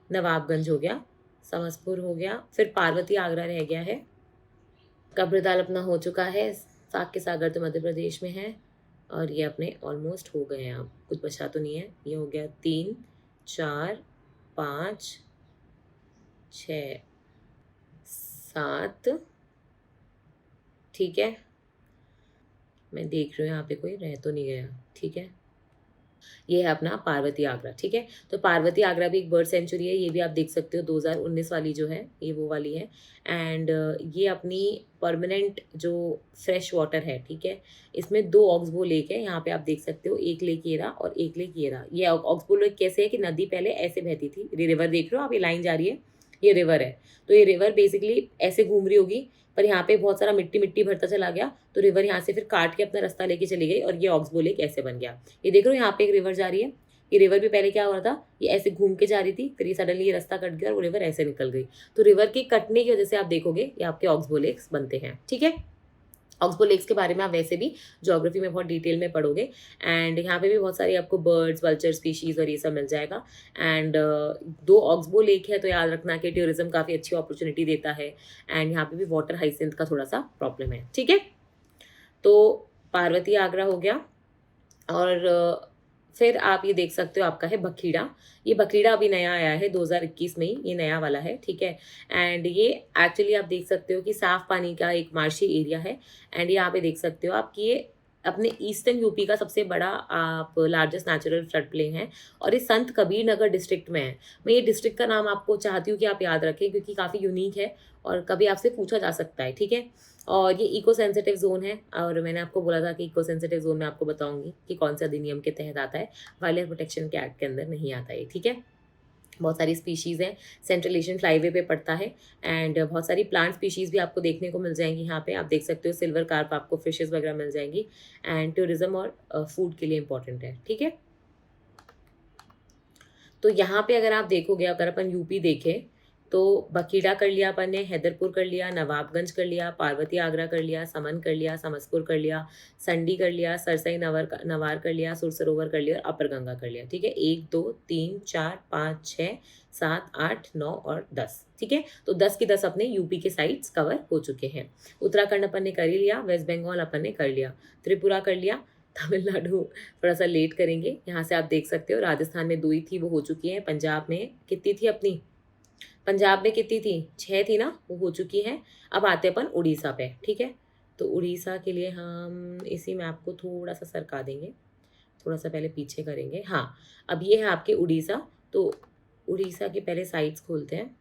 नवाबगंज हो गया, समसपुर हो गया, फिर पार्वती आगरा रह गया है। कब्रदाल अपना हो चुका है, साग के सागर तो मध्य प्रदेश में है और ये अपने ऑलमोस्ट हो गए हैं, अब कुछ बचा तो नहीं है। ये हो गया 3 4 5 6 7, ठीक है। मैं देख रही हूँ यहाँ पे कोई रह तो नहीं गया, ठीक है। ये है अपना पार्वती आगरा, ठीक है। तो पार्वती आगरा भी एक बर्ड सेंचुरी है, ये भी आप देख सकते हो 2019 वाली जो है ये वो वाली है। एंड ये अपनी परमानेंट जो फ्रेश वाटर है, ठीक है। इसमें 2 ऑक्सबो लेक है, यहाँ पे आप देख सकते हो, एक लेक येरा और एक लेक येरा। ये ऑक्सबो लेक कैसे है कि नदी पहले ऐसे बहती थी, रिवर देख रहे हो आप, ये लाइन जा रही है, ये रिवर है। तो ये रिवर बेसिकली ऐसे घूम रही होगी, पर यहाँ पे बहुत सारा मिट्टी मिट्टी भरता चला गया तो रिवर यहाँ से फिर काट के अपना रास्ता लेके चली गई और ये ऑक्सबो लेक ऐसे बन गया। ये देख रहे हो यहाँ पे एक रिवर जा रही है, ये रिवर भी पहले क्या हो रहा था, ये ऐसे घूम के जा रही थी, फिर ये सडनली ये रास्ता कट गया और वो रिवर ऐसे निकल गई। तो रिवर के कटने की वजह से आप देखोगे ये आपके ऑक्सबो लेक्स बनते हैं, ठीक है। ऑक्सबो लेक्स के बारे में आप वैसे भी ज्योग्राफी में बहुत डिटेल में पढ़ोगे। एंड यहाँ पे भी बहुत सारी आपको बर्ड्स वल्चर स्पीशीज़ और ये सब मिल जाएगा। एंड 2 ऑक्सबो लेक है तो याद रखना कि टूरिज्म काफ़ी अच्छी अपॉर्चुनिटी देता है। एंड यहाँ पे भी वाटर हाइसिंथ का थोड़ा सा प्रॉब्लम है, ठीक है। तो पार्वती आगरा हो गया। और फिर आप ये देख सकते हो आपका है बखीड़ा। ये बखीड़ा अभी नया आया है 2021 में ही, ये नया वाला है, ठीक है। एंड ये एक्चुअली आप देख सकते हो कि साफ पानी का एक मार्शी एरिया है। एंड यहाँ पे देख सकते हो आप कि ये अपने ईस्टर्न यूपी का सबसे बड़ा आप लार्जेस्ट नेचुरल फ्लड प्लेन है और ये संत कबीर नगर डिस्ट्रिक्ट में है। मैं ये डिस्ट्रिक्ट का नाम आपको चाहती हूँ कि आप याद रखें क्योंकि काफ़ी यूनिक है और कभी आपसे पूछा जा सकता है, ठीक है। और ये इको सेंसिटिव जोन है और मैंने आपको बोला था कि इको सेंसिटिव जोन में आपको बताऊंगी कि कौन सा अधिनियम के तहत आता है, वाइल्ड लाइफ प्रोटेक्शन के एक्ट के अंदर नहीं आता है, ठीक है। बहुत सारी स्पीशीज़ हैं, सेंट्रल एशियन फ्लाईवे पे पड़ता है। एंड बहुत सारी प्लांट स्पीशीज़ भी आपको देखने को मिल जाएंगी यहाँ पे, आप देख सकते हो सिल्वर कार्प आपको फिशेज़ वगैरह मिल जाएंगी। एंड टूरिज्म और फूड के लिए इंपॉर्टेंट है, ठीक है। तो यहाँ पे अगर आप देखोगे, अगर अपन यूपी देखें तो बखीड़ा कर लिया अपन ने, हैदरपुर कर लिया, नवाबगंज कर लिया, पार्वती आगरा कर लिया, समन कर लिया, समसपुर कर लिया, संडी कर लिया, सरसई नवार कर लिया, सुर सरोवर कर लिया और अपर गंगा कर लिया, ठीक है। 1 2 3 4 5 6 7 8 9 और 10, ठीक है। तो 10 की 10 अपने यूपी के साइट्स कवर हो चुके हैं। उत्तराखंड अपन ने कर ही लिया, वेस्ट बंगाल अपन ने कर लिया, त्रिपुरा कर लिया, तमिलनाडु थोड़ा सा लेट करेंगे। यहाँ से आप देख सकते हो राजस्थान में 2 ही थी, वो हो चुकी है। पंजाब में कितनी थी अपनी, पंजाब में कितनी थी, 6 थी ना, वो हो चुकी हैं। अब आते अपन उड़ीसा पे, ठीक है। तो उड़ीसा के लिए हम इसी मैप को थोड़ा सा सरका देंगे, थोड़ा सा पहले पीछे करेंगे। हाँ, अब ये है आपके उड़ीसा। तो उड़ीसा के पहले साइट्स खोलते हैं।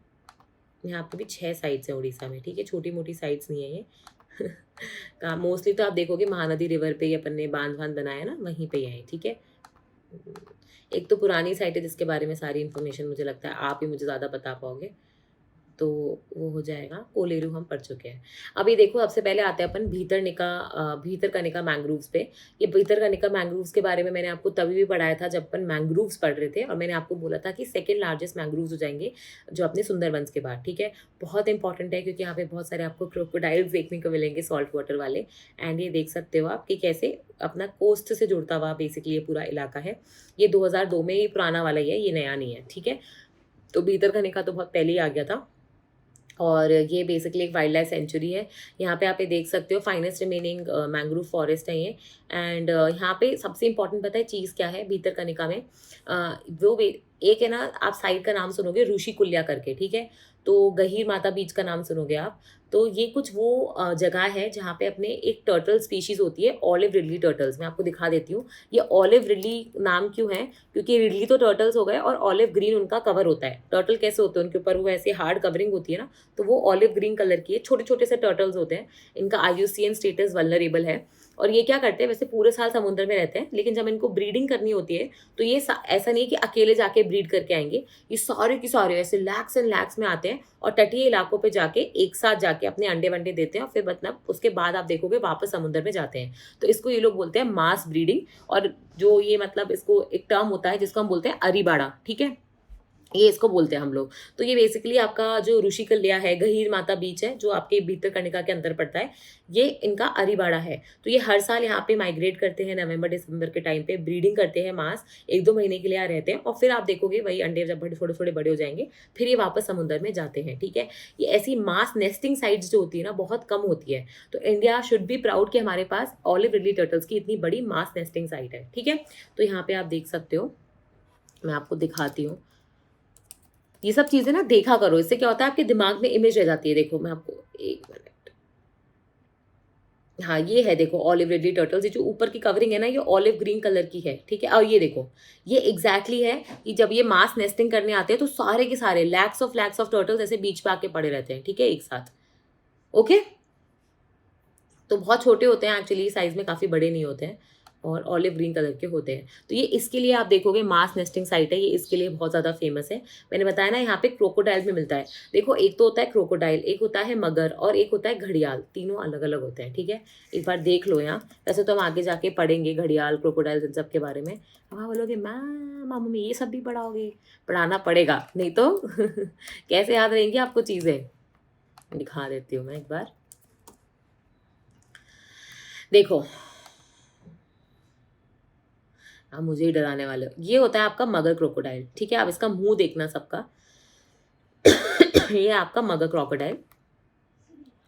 यहाँ पे भी 6 साइट्स हैं उड़ीसा में, ठीक है, छोटी मोटी साइट्स नहीं है ये। मोस्टली तो आप देखोगे महानदी रिवर पे ही अपन ने बांध बनाया ना, वहीं पे ही है, ठीक है। एक तो पुरानी साइट है जिसके बारे में सारी इन्फॉर्मेशन मुझे लगता है आप ही मुझे ज़्यादा बता पाओगे। तो वो हो जाएगा। कोलेरू हम पढ़ चुके हैं। अभी देखो सबसे पहले आते हैं अपन भीतरकनिका मैंग्रोव्स पे। ये भीतरकनिका मैंग्रोव्स के बारे में मैंने आपको तभी भी पढ़ाया था जब अपन मैंग्रोव्स पढ़ रहे थे, और मैंने आपको बोला था कि सेकंड लार्जेस्ट मैंग्रोव्स हो जाएंगे जो अपने सुंदरबंस के बाद, ठीक है। बहुत इंपॉर्टेंट है क्योंकि यहाँ पे बहुत सारे आपको क्रोकोडाइल्स देखने को मिलेंगे सॉल्ट वाटर वाले। एंड ये देख सकते हो आप कि कैसे अपना कोस्ट से जुड़ता हुआ बेसिकली ये पूरा इलाका है। ये 2002 में ही पुराना वाला ही है, ये नया नहीं है, ठीक है। तो भीतरकनिका तो बहुत पहले ही आ गया था, और ये बेसिकली एक वाइल्ड लाइफ सेंचुरी है। यहाँ पे आप ये देख सकते हो फाइनेस्ट रिमेनिंग मैंग्रोव फॉरेस्ट है ये। एंड यहाँ पे सबसे इंपॉर्टेंट पता है चीज़ क्या है भीतरकनिका में, एक है ना, आप साइड का नाम सुनोगे ऋषिकुल्या करके, ठीक है। तो गहीर माता बीच का नाम सुनोगे आप। तो ये कुछ वो जगह है जहाँ पे अपने एक टर्टल स्पीशीज़ होती है, ऑलिव रिडली टर्टल्स। मैं आपको दिखा देती हूँ ये ऑलिव रिडली नाम क्यों है, क्योंकि रिडली तो टर्टल्स हो गए और ऑलिव ग्रीन उनका कवर होता है। टर्टल कैसे होते हैं, उनके ऊपर वो ऐसे हार्ड कवरिंग होती है ना, तो वो ऑलिव ग्रीन कलर की है। छोटे छोटे से टर्टल्स होते हैं, इनका IUCN स्टेटस वल्नरेबल है। और ये क्या करते हैं, वैसे पूरे साल समुद्र में रहते हैं, लेकिन जब इनको ब्रीडिंग करनी होती है तो ये ऐसा नहीं कि अकेले जाके ब्रीड करके आएंगे। ये सारे के सारे ऐसे लैक्स एंड लैक्स में आते हैं और तटीय इलाकों पे जाके एक साथ जाके अपने अंडे वंडे देते हैं, और फिर मतलब उसके बाद आप देखोगे वापस समुद्र में जाते हैं। तो इसको ये लोग बोलते हैं मास ब्रीडिंग। और जो ये मतलब इसको एक टर्म होता है जिसको हम बोलते हैं अरीबाड़ा, ठीक है, ये इसको बोलते हैं हम लोग। तो ये बेसिकली आपका जो ऋषिकुल्या है, गहीर माता बीच है जो आपके भीतरकनिका के अंदर पड़ता है, ये इनका अरीबाड़ा है। तो ये हर साल यहाँ पे माइग्रेट करते हैं नवंबर दिसंबर के टाइम पे, ब्रीडिंग करते हैं मास, 1-2 महीने के लिए यहाँ रहते हैं, और फिर आप देखोगे वही अंडे जब थोड़े थोड़े बड़े हो जाएंगे फिर ये वापस समुद्र में जाते हैं, ठीक है। ये ऐसी मास नेस्टिंग साइट्स जो होती है ना बहुत कम होती है। तो इंडिया शुड बी प्राउड कि हमारे पास ऑलिव रिडली टर्टल्स की इतनी बड़ी मास नेस्टिंग साइट है, ठीक है। तो यहाँ पे आप देख सकते हो, मैं आपको दिखाती हूँ। ये सब चीजें ना देखा करो, इससे क्या होता है आपके दिमाग में इमेज रह जाती है। देखो मैं आपको 1 मिनट, हाँ ये है, देखो ऑलिव रिडली टर्टल्स। ये जो ऊपर की कवरिंग है ना ये ऑलिव ग्रीन कलर की है, ठीक है। और ये देखो ये एग्जैक्टली है कि जब ये मास नेस्टिंग करने आते हैं तो सारे के सारे लैक्स ऑफ टर्टल्स ऐसे बीच पे आके पड़े रहते हैं, ठीक है, एक साथ। ओके, तो बहुत छोटे होते हैं एक्चुअली, साइज में काफ़ी बड़े नहीं होते हैं, और ऑलिव ग्रीन कलर के होते हैं। तो ये इसके लिए आप देखोगे मास नेस्टिंग साइट है, ये इसके लिए बहुत ज़्यादा फेमस है। मैंने बताया ना यहाँ पे क्रोकोडाइल भी मिलता है। देखो एक तो होता है क्रोकोडाइल, एक होता है मगर, और एक होता है घड़ियाल। तीनों अलग अलग होते हैं, ठीक है। एक बार देख लो यहाँ, वैसे तो हम आगे जाके पढ़ेंगे घड़ियाल क्रोकोडाइल इन सब के बारे में। हाँ बोलोगे मैम मम्मी ये सब भी पढ़ाओगे, पढ़ाना पड़ेगा नहीं तो कैसे याद रहेंगी आपको चीज़ें। दिखा देती हूँ मैं एक बार, देखो आप मुझे ही डराने वाले हो। ये होता है आपका मगर क्रोकोडाइल, ठीक है। आप इसका मुंह देखना सबका ये आपका मगर क्रोकोडाइल,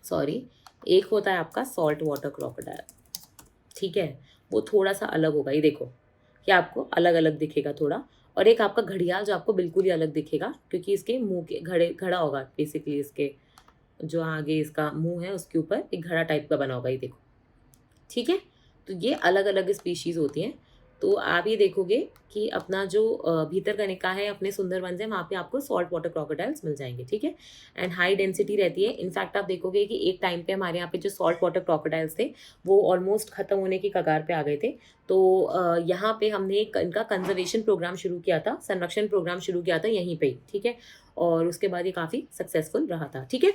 सॉरी। एक होता है आपका सॉल्ट वाटर क्रोकोडाइल, ठीक है, वो थोड़ा सा अलग होगा। ये देखो ये आपको अलग अलग दिखेगा थोड़ा। और एक आपका घड़ियाल जो आपको बिल्कुल ही अलग दिखेगा, क्योंकि इसके मुंह के घड़ा होगा बेसिकली, इसके जो आगे इसका मुंह है उसके ऊपर एक घड़ा टाइप का बना होगा, ये देखो, ठीक है। तो ये अलग अलग स्पीशीज़ होती हैं। तो आप ये देखोगे कि अपना जो भीतरकनिका है, अपने सुंदरवन है, वहाँ पे आपको सॉल्ट वाटर क्रोकोडाइल्स मिल जाएंगे, ठीक है। एंड हाई डेंसिटी रहती है। इनफैक्ट आप देखोगे कि एक टाइम पे हमारे यहाँ पे जो सॉल्ट वाटर क्रोकोडाइल्स थे वो ऑलमोस्ट ख़त्म होने की कगार पे आ गए थे। तो यहाँ पे हमने इनका कंजर्वेशन प्रोग्राम शुरू किया था, संरक्षण प्रोग्राम शुरू किया था यहीं पर, ठीक है। और उसके बाद ये काफ़ी सक्सेसफुल रहा था, ठीक है।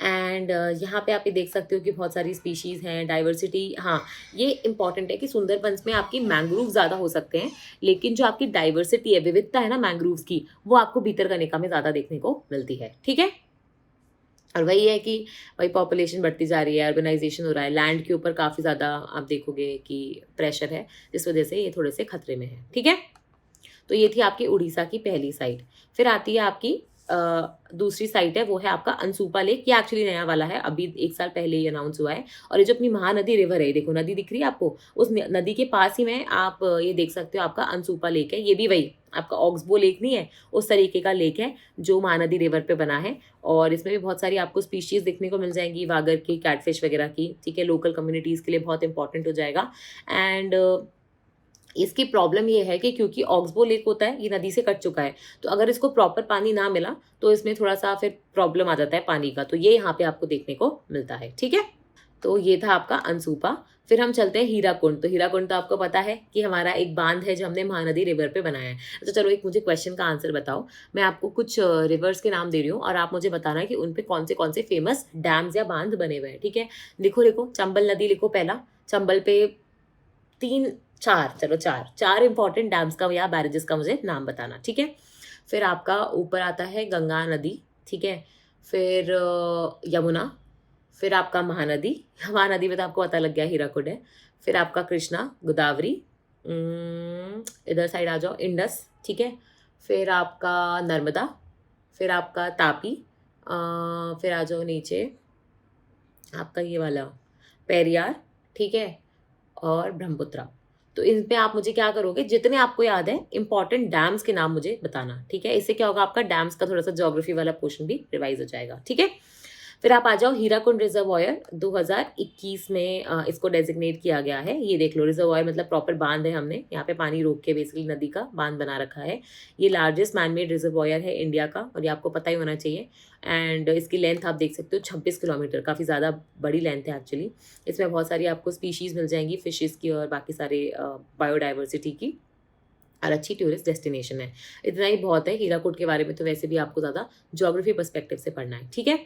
एंड यहाँ पे आप ये देख सकते हो कि बहुत सारी स्पीशीज़ हैं, डाइवर्सिटी। हाँ ये इंपॉर्टेंट है कि सुंदरबंस में आपकी मैंग्रोव ज़्यादा हो सकते हैं, लेकिन जो आपकी डाइवर्सिटी है, विविधता है ना मैंग्रोव्स की, वो आपको भीतरकनिका में ज़्यादा देखने को मिलती है, ठीक है। और वही है कि वही पॉपुलेशन बढ़ती जा रही है, अर्बनाइजेशन हो रहा है, लैंड के ऊपर काफ़ी ज़्यादा आप देखोगे कि प्रेशर है, जिस वजह से ये थोड़े से खतरे में है, ठीक है। तो ये थी आपकी उड़ीसा की पहली साइट। फिर आती है आपकी दूसरी साइट है, वो है आपका अनसुपा लेक। ये एक्चुअली नया वाला है, अभी 1 साल पहले ही अनाउंस हुआ है। और ये जो अपनी महानदी रिवर है, देखो नदी दिख रही है आपको, उस नदी के पास ही में आप ये देख सकते हो आपका अनसुपा लेक है। ये भी वही आपका ऑक्सबो लेक नहीं है, उस तरीके का लेक है जो महानदी रिवर पे बना है। और इसमें भी बहुत सारी आपको स्पीशीज़ देखने को मिल जाएंगी, वागर की, कैटफिश वगैरह की, ठीक है। लोकल कम्युनिटीज़ के लिए बहुत इंपॉर्टेंट हो जाएगा। एंड इसकी प्रॉब्लम ये है कि क्योंकि ऑक्सबो लेक होता है, ये नदी से कट चुका है, तो अगर इसको प्रॉपर पानी ना मिला तो इसमें थोड़ा सा फिर प्रॉब्लम आ जाता है पानी का। तो ये यहाँ पे आपको देखने को मिलता है, ठीक है। तो ये था आपका अनसूपा। फिर हम चलते हैं हीराकुंड। तो हीराकुंड तो आपको पता है कि हमारा एक बांध है जो हमने महानदी रिवर पे बनाया है। तो चलो एक मुझे क्वेश्चन का आंसर बताओ। मैं आपको कुछ रिवर्स के नाम दे रही हूँ और आप मुझे बताना है कि उन पे कौन से फेमस डैम्स या बांध बने हुए हैं, ठीक है। लिखो लिखो, चंबल नदी लिखो पहला। चंबल पे तीन, चार, चलो चार चार इंपॉर्टेंट डैम्स का या बैरेजेस का मुझे नाम बताना, ठीक है। फिर आपका ऊपर आता है गंगा नदी, ठीक है। फिर यमुना। फिर आपका महानदी, महानदी में तो आपको पता लग गया हीराकुंड है। फिर आपका कृष्णा, गोदावरी, इधर साइड आ जाओ, इंडस, ठीक है। फिर आपका नर्मदा। फिर आपका तापी, फिर आ जाओ नीचे, आपका ये वाला पेरियार, ठीक है। और ब्रह्मपुत्रा। तो इन पे आप मुझे क्या करोगे, जितने आपको याद है इंपॉर्टेंट डैम्स के नाम मुझे बताना, ठीक है। इससे क्या होगा, आपका डैम्स का थोड़ा सा ज्योग्राफी वाला पोर्शन भी रिवाइज हो जाएगा, ठीक है। फिर आप आ जाओ हीराकुंड रिजर्वॉयर। 2021 में इसको डेजिग्नेट किया गया है। ये देख लो, रिजर्वॉयर मतलब प्रॉपर बांध है, हमने यहाँ पे पानी रोक के बेसिकली नदी का बांध बना रखा है। ये लार्जेस्ट मैनमेड रिजर्वॉयर है इंडिया का, और ये आपको पता ही होना चाहिए। एंड इसकी लेंथ आप देख सकते हो 26 किलोमीटर, काफ़ी ज़्यादा बड़ी लेंथ है एक्चुअली। इसमें बहुत सारी आपको स्पीशीज़ मिल जाएंगी, फिशेज़ की और बाकी सारे बायोडाइवर्सिटी की, और अच्छी टूरिस्ट डेस्टिनेशन है। इतना ही बहुत है। हीराकुंड के बारे में तो वैसे भी आपको ज़्यादा ज्योग्राफी पर्सपेक्टिव से पढ़ना है, ठीक है।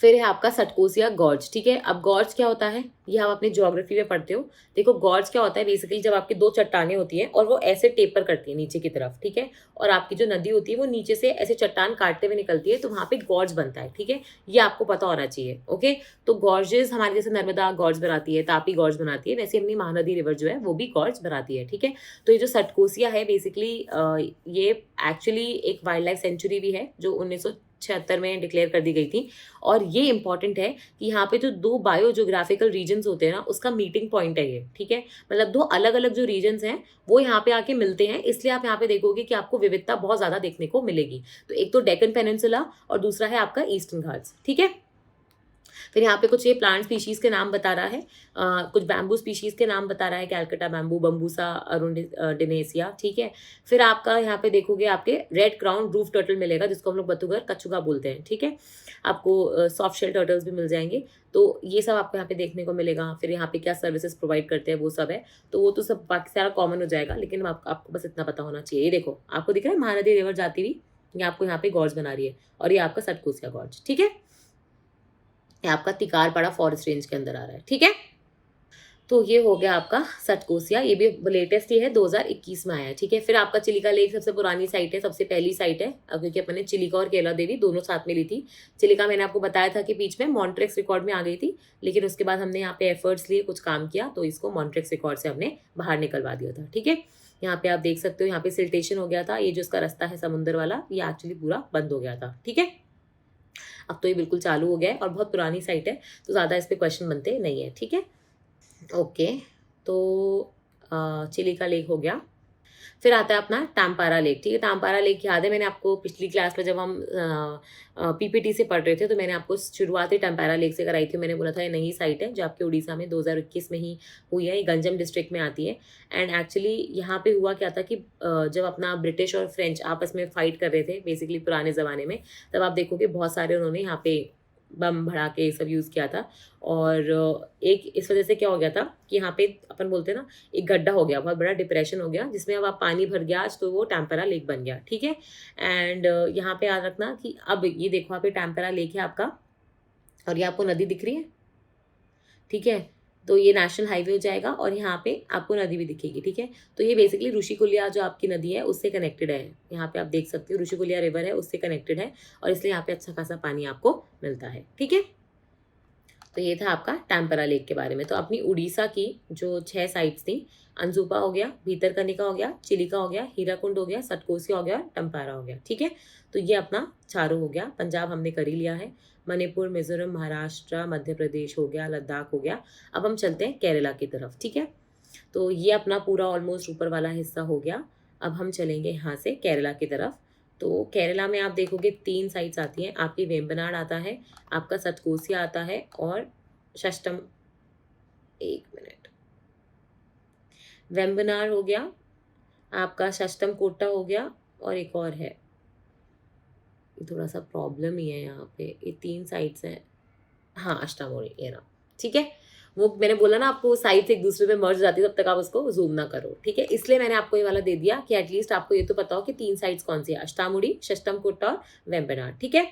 फिर है आपका सटकोसिया गॉर्ज, ठीक है। अब गॉर्ज क्या होता है, ये आप अपनी ज्योग्राफी में पढ़ते हो। देखो गॉर्ज क्या होता है, बेसिकली जब आपकी दो चट्टानें होती हैं और वो ऐसे टेपर करती है नीचे की तरफ, ठीक है। और आपकी जो नदी होती है वो नीचे से ऐसे चट्टान काटते हुए निकलती है, तो वहाँ पे गॉर्ज बनता है, ठीक है। ये आपको पता होना चाहिए, ओके। तो गॉर्जेस हमारे जैसे नर्मदा गॉर्ज बनाती है, तापी गॉर्ज बनाती है, वैसे अपनी महानदी रिवर जो है वो भी गॉर्ज बनाती है, ठीक है। तो ये जो सटकोसिया है बेसिकली ये एक्चुअली एक वाइल्ड लाइफ सेंचुरी भी है जो 1976 में डिक्लेयर कर दी गई थी। और ये इंपॉर्टेंट है कि यहाँ पे जो दो बायो जोग्राफिकल रीजन्स होते हैं ना, उसका मीटिंग पॉइंट है ये, ठीक है। मतलब दो अलग अलग जो रीजन्स हैं वो यहाँ पे आके मिलते हैं, इसलिए आप यहाँ पे देखोगे कि आपको विविधता बहुत ज्यादा देखने को मिलेगी। तो एक तो डेक्कन पेनिनसुला और दूसरा है आपका ईस्टर्न घाट्स, ठीक है। फिर यहाँ पे कुछ ये प्लांट स्पीशीज के नाम बता रहा है, कुछ बैम्बू स्पीशीज के नाम बता रहा है, कैलकटा बैम्बू, बम्बूसा अरुंडिनेसिया, ठीक है। फिर आपका यहाँ पे देखोगे आपके रेड क्राउन रूफ टर्टल मिलेगा, जिसको हम लोग बतुगर कछुगा बोलते हैं, ठीक है। आपको सॉफ्ट शेल टर्टल्स भी मिल जाएंगे। तो ये सब आपको यहाँ पे देखने को मिलेगा। फिर यहाँ पे क्या सर्विसेज प्रोवाइड करते हैं वो सब है, तो वो तो सब बाकी सारा कॉमन हो जाएगा, लेकिन आपको बस इतना पता होना चाहिए। ये देखो आपको दिख रहा है महानदी रिवर जाती हुई, ये आपको यहाँ पे गॉर्ज बना रही है, और ये आपका सटकोसिया गॉर्ज, ठीक है। ये आपका तिकारपाड़ा फॉरेस्ट रेंज के अंदर आ रहा है, ठीक है। तो ये हो गया आपका सटकोसिया, ये भी लेटेस्ट ही है, 2021 में आया है, ठीक है। फिर आपका चिलिका लेक सबसे पुरानी साइट है, सबसे पहली साइट है, क्योंकि अपने चिलिका और केला देवी दोनों साथ में ली थी। चिलिका मैंने आपको बताया था कि बीच में मॉन्ट्रेक्स रिकॉर्ड में आ गई थी, लेकिन उसके बाद हमने यहाँ पे एफर्ट्स लिए, कुछ काम किया, तो इसको मॉन्ट्रेक्स रिकॉर्ड से हमने बाहर निकलवा दिया था, ठीक है। यहाँ पे आप देख सकते हो, यहाँ पे सिल्टेशन हो गया था, ये जो इसका रास्ता है समुद्र वाला, ये एक्चुअली पूरा बंद हो गया था, ठीक है। अब तो ये बिल्कुल चालू हो गया है, और बहुत पुरानी साइट है, तो ज़्यादा इस पर क्वेश्चन बनते नहीं है, ठीक है। ओके। तो चिलिका लेक हो गया। फिर आता है अपना टाम्पारा लेक, ठीक है। टाम्पारा लेक याद है, मैंने आपको पिछली क्लास में जब हम पीपीटी से पढ़ रहे थे, तो मैंने आपको शुरुआत ही टाम्पारा लेक से कराई थी। मैंने बोला था ये नई साइट है जो आपके उड़ीसा में 2021 में ही हुई है, ये गंजम डिस्ट्रिक्ट में आती है। एंड एक्चुअली यहाँ पे हुआ क्या था कि जब अपना ब्रिटिश और फ्रेंच आपस में फाइट कर रहे थे बेसिकली पुराने ज़माने में, तब आप देखोगे बहुत सारे उन्होंने यहाँ पे बम भड़ाके ये सब यूज़ किया था। और एक इस वजह से क्या हो गया था कि यहाँ पे अपन बोलते हैं ना, एक गड्ढा हो गया, बहुत बड़ा डिप्रेशन हो गया, जिसमें अब आप पानी भर गया आज, तो वो टैम्परा लेक बन गया, ठीक है। एंड यहाँ पे याद रखना कि अब ये देखो यहाँ पे टैम्परा लेक है आपका, और ये आपको नदी दिख रही है, ठीक है। तो ये नेशनल हाईवे हो जाएगा, और यहाँ पे आपको नदी भी दिखेगी, ठीक है। तो ये बेसिकली ऋषिकुल्या जो आपकी नदी है उससे कनेक्टेड है। यहाँ पे आप देख सकते हो ऋषिकुल्या रिवर है, उससे कनेक्टेड है, और इसलिए यहाँ पे अच्छा खासा पानी आपको मिलता है, ठीक है। तो ये था आपका टैम्परा लेक के बारे में। तो अपनी उड़ीसा की जो 6 साइट्स थी, अनसुपा हो गया, भीतरकनिका हो गया, चिलिका हो गया, हीराकुंड हो गया, सटकोसिया हो गया, टम्पारा हो गया, ठीक है। तो ये अपना चारों हो गया। पंजाब हमने कर ही लिया है, मणिपुर, मिजोरम, महाराष्ट्र, मध्य प्रदेश हो गया, लद्दाख हो गया। अब हम चलते हैं केरला की तरफ, ठीक है। तो ये अपना पूरा ऑलमोस्ट ऊपर वाला हिस्सा हो गया। अब हम चलेंगे यहाँ से केरला की तरफ। तो केरला में आप देखोगे 3 साइट्स आती हैं आपकी, वेम्बनाड आता है, आपका सतकोसिया आता है, और षष्टम, एक मिनट, वेम्बनाड हो गया आपका, षष्टम कोट्टा हो गया, और एक और है, ये थोड़ा सा प्रॉब्लम ही है यहाँ पे, ये 3 साइट्स हैं। हाँ, अष्टामोरी, ये ना, ठीक है। वो मैंने बोला ना आपको साइट्स एक दूसरे पे मर्ज जाती है, तब तक आप उसको जूम ना करो, ठीक है। इसलिए मैंने आपको ये वाला दे दिया कि एटलीस्ट आपको ये तो पता हो कि 3 साइट्स कौन सी है, अष्टामुड़ी, षष्टमकोट्टा और वेम्बनाड, ठीक है।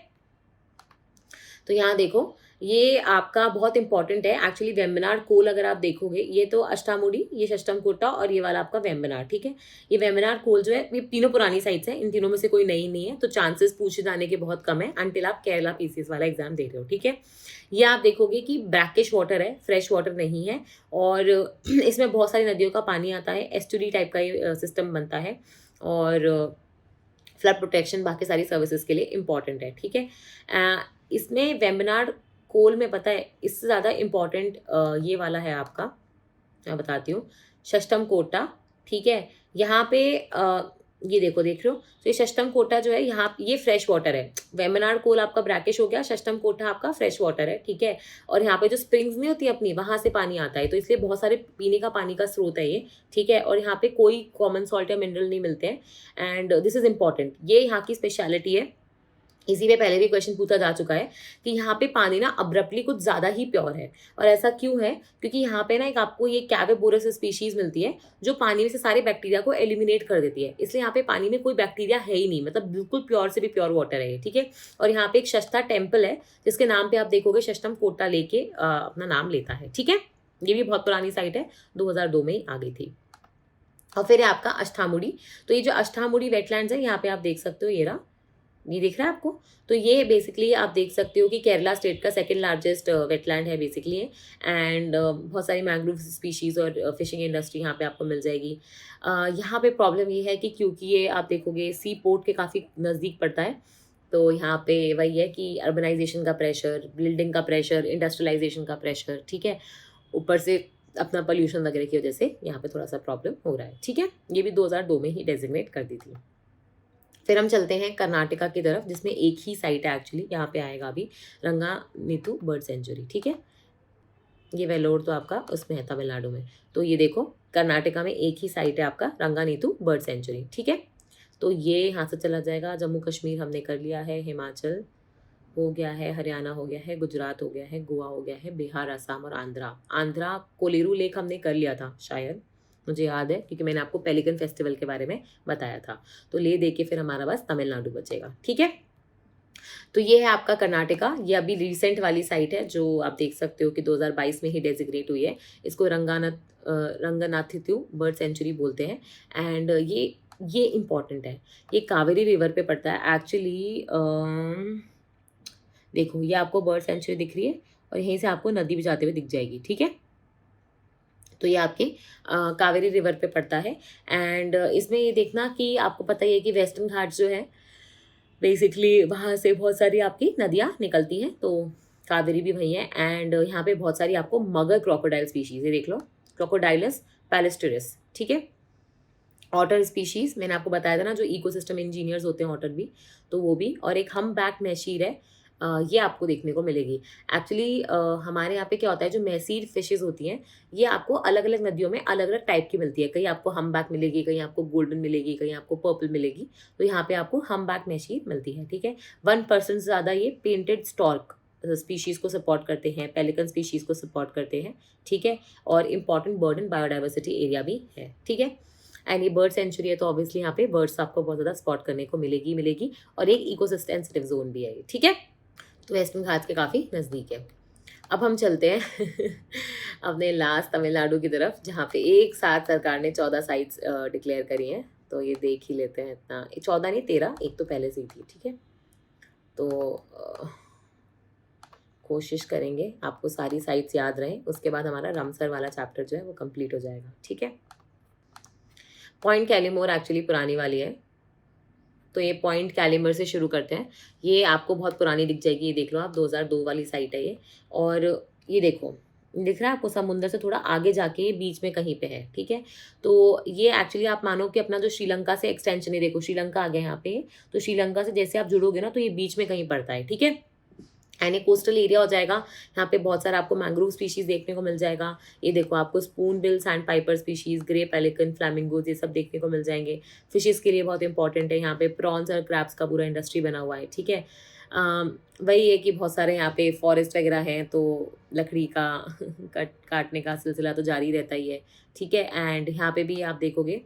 तो यहाँ देखो, ये आपका बहुत इंपॉर्टेंट है एक्चुअली। वेम्बनाड कोल अगर आप देखोगे, ये तो अष्टामुड़ी, ये षष्टमकोट्टा और ये वाला आपका वेम्बनाड, ठीक है। ये वेम्बनाड कोल जो है, ये तीनों पुरानी साइट्स हैं, इन तीनों में से कोई नई नहीं है, तो चांसेस पूछे जाने के बहुत कम है अनटिल आप केरला पीसीएस वाला एग्जाम दे रहे हो, ठीक है। ये आप देखोगे कि ब्रैकिश वाटर है, फ्रेश वाटर नहीं है, और इसमें बहुत सारी नदियों का पानी आता है, एस्टुरी टाइप का ये सिस्टम बनता है, और फ्लड प्रोटेक्शन बाकी सारी सर्विसेज के लिए इंपॉर्टेंट है, ठीक है। इसमें वेम्बनाड कोल में पता है इससे ज़्यादा इम्पॉर्टेंट ये वाला है आपका, मैं बताती हूँ, षष्टमकोट्टा, ठीक है। यहाँ पे ये देखो, देख रहे हो, तो ये षष्टमकोट्टा जो है, यहाँ ये फ्रेश वाटर है। वेम्बनाड कोल आपका ब्रैकिश हो गया, षष्टमकोट्टा आपका फ्रेश वाटर है, ठीक है। और यहाँ पे जो स्प्रिंग्स नहीं होती अपनी, वहाँ से पानी आता है, तो इसलिए बहुत सारे पीने का पानी का स्रोत है ये, ठीक है। और यहाँ पे कोई कॉमन सॉल्ट या मिनरल नहीं मिलते हैं, एंड दिस इज इम्पॉर्टेंट, ये यहाँ की स्पेशलिटी है। इसी पे पहले भी क्वेश्चन पूछा जा चुका है कि यहाँ पे पानी ना अब्रप्टली कुछ ज़्यादा ही प्योर है, और ऐसा क्यों है, क्योंकि यहाँ पे ना एक आपको ये कैवेबोरस स्पीशीज़ मिलती है जो पानी में से सारे बैक्टीरिया को एलिमिनेट कर देती है, इसलिए यहाँ पे पानी में कोई बैक्टीरिया है ही नहीं, मतलब बिल्कुल प्योर से भी प्योर वाटर है ये, ठीक है। और यहाँ पे एक शस्ता टेम्पल है जिसके नाम पे आप देखोगे षष्टमकोट्टा लेके अपना नाम लेता है, ठीक है। ये भी बहुत पुरानी साइट है, 2002 में ही आ गई थी। और फिर है आपका अष्टामुड़ी। तो ये जो अष्टामुड़ी वेटलैंड्स है, यहाँ पे आप देख सकते हो, ये रहा, ये दिख रहा है आपको। तो ये बेसिकली आप देख सकते हो कि केरला स्टेट का सेकंड लार्जेस्ट वेटलैंड है बेसिकली, एंड बहुत सारी मैंग्रोव स्पीशीज़ और फिशिंग इंडस्ट्री यहाँ पे आपको मिल जाएगी। यहाँ पे प्रॉब्लम ये है कि क्योंकि ये आप देखोगे सी पोर्ट के काफ़ी नज़दीक पड़ता है, तो यहाँ पे वही है कि अर्बनाइजेशन का प्रेशर, बिल्डिंग का प्रेशर, इंडस्ट्रियलाइजेशन का प्रेशर, ठीक है, ऊपर से अपना पोल्यूशन वगैरह की वजह से यहाँ पे थोड़ा सा प्रॉब्लम हो रहा है, ठीक है। ये भी 2002 में ही डेजिग्नेट कर दी थी। फिर हम चलते हैं कर्नाटका की तरफ, जिसमें एक ही साइट है एक्चुअली, यहाँ पे आएगा अभी रंगानीतू बर्ड सेंचुरी, ठीक है। ये वेलोर तो आपका उसमें है तमिलनाडु में, तो ये देखो कर्नाटका में एक ही साइट है आपका रंगानीतू बर्ड सेंचुरी, ठीक है। तो ये यहाँ से चला जाएगा, जम्मू कश्मीर हमने कर लिया है, हिमाचल हो गया है, हरियाणा हो गया है, गुजरात हो गया है, गोवा हो गया है, बिहार, असम और आंध्रा। आंध्रा कोलेरू लेक हमने कर लिया था शायद, मुझे याद है, क्योंकि मैंने आपको पेलिकन फेस्टिवल के बारे में बताया था। तो ले दे के फिर हमारा बस तमिलनाडु बचेगा, ठीक है। तो ये है आपका कर्नाटका, ये अभी रिसेंट वाली साइट है जो आप देख सकते हो कि 2022 में ही डेजिग्नेट हुई है। इसको रंगनाथित्यू बर्ड सेंचुरी बोलते हैं, एंड ये इम्पॉर्टेंट है, ये कावेरी रिवर पे पड़ता है एक्चुअली। देखो ये आपको बर्ड सेंचुरी दिख रही है, और यहीं से आपको नदी भी जाते हुए दिख जाएगी, ठीक है। तो ये आपके कावेरी रिवर पे पड़ता है, एंड इसमें ये देखना कि आपको पता ही है कि वेस्टर्न घाट्स जो है बेसिकली वहाँ से बहुत सारी आपकी नदियाँ निकलती हैं, तो कावेरी भी वही है। एंड यहाँ पे बहुत सारी आपको मगर क्रोकोडाइल स्पीशीज़ है, देख लो, क्रोकोडाइलस पैलेस्टिरिस, ठीक है। ऑटर स्पीशीज़ मैंने आपको बताया था ना, जो इकोसिस्टम इंजीनियर्स होते हैं ऑटर भी, तो वो भी, और एक हम बैक मैशीर है, ये आपको देखने को मिलेगी। एक्चुअली हमारे यहाँ पे क्या होता है, जो मैसीर फिशेज होती हैं, ये आपको अलग अलग नदियों में अलग अलग टाइप की मिलती है, कहीं आपको हम बैक मिलेगी, कहीं आपको गोल्डन मिलेगी, कहीं आपको पर्पल मिलेगी, तो यहाँ पे आपको हम बैक मैशीर मिलती है, ठीक है। 1% से ज़्यादा ये पेंटेड स्टॉर्क स्पीशीज़ को सपोर्ट करते हैं, पेलिकन स्पीशीज़ को सपोर्ट करते हैं, ठीक है। और important bird and biodiversity area भी है, ठीक है। एंड ये बर्ड सेंचुरी है, तो ऑब्वियसली यहाँ पे बर्ड्स आपको बहुत ज़्यादा स्पॉट करने को मिलेगी, और एक इकोसिस्टम सेंसिटिव जोन भी है, ठीक है। तो वेस्टर्न घाट के काफ़ी नज़दीक है। अब हम चलते हैं अपने लास्ट तमिलनाडु की तरफ, जहाँ पे एक साथ सरकार ने 14 साइट्स डिक्लेयर करी हैं, तो ये देख ही लेते हैं। इतना 14 नहीं 13, एक तो पहले से ही थी, ठीक है। तो कोशिश करेंगे आपको सारी साइट्स याद रहें, उसके बाद हमारा रामसर वाला चैप्टर जो है वो कंप्लीट हो जाएगा, ठीक है। पॉइंट कैलीमोर एक्चुअली पुरानी वाली है, तो ये पॉइंट कैलिमर से शुरू करते हैं। ये आपको बहुत पुरानी दिख जाएगी, ये देख लो आप, 2002 वाली साइट है ये। और ये देखो, दिख रहा है आपको, समुंदर से थोड़ा आगे जाके ये बीच में कहीं पे है, ठीक है। तो ये एक्चुअली आप मानो कि अपना जो श्रीलंका से एक्सटेंशन है, देखो श्रीलंका आ गया यहाँ पे, तो श्रीलंका से जैसे आप जुड़ोगे ना, तो ये बीच में कहीं पड़ता है, ठीक है। एंड ये कोस्टल एरिया हो जाएगा, यहाँ पे बहुत सारा आपको मैंग्रोव स्पीशीज़ देखने को मिल जाएगा। ये देखो आपको spoonbill sandpiper species, grey pelican, flamingos, ये सब देखने को मिल जाएंगे। फिशेज़ के लिए बहुत इंपॉर्टेंट है, यहाँ पे प्रॉन्स और क्रैब्स का पूरा इंडस्ट्री बना हुआ है, ठीक है। वही है कि बहुत सारे यहाँ पे फॉरेस्ट वगैरह हैं, तो लकड़ी का काटने का सिलसिला तो जारी रहता ही है, ठीक है। एंड यहाँ पे भी आप देखोगे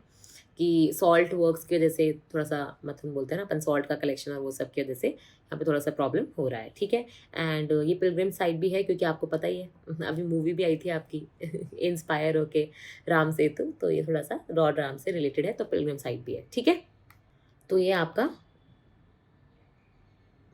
कि सॉल्ट वर्क्स की वजह से थोड़ा सा, मतलब बोलते हैं ना अपन, सॉल्ट का कलेक्शन और वो सब की वजह से यहाँ पे थोड़ा सा प्रॉब्लम हो रहा है, ठीक है। एंड ये पिलग्रिम साइट भी है, क्योंकि आपको पता ही है अभी मूवी भी आई थी आपकी इंस्पायर होके, राम सेतु, तो ये थोड़ा सा लॉर्ड राम से रिलेटेड है, तो पिलग्रिम साइट भी है, ठीक है। तो ये आपका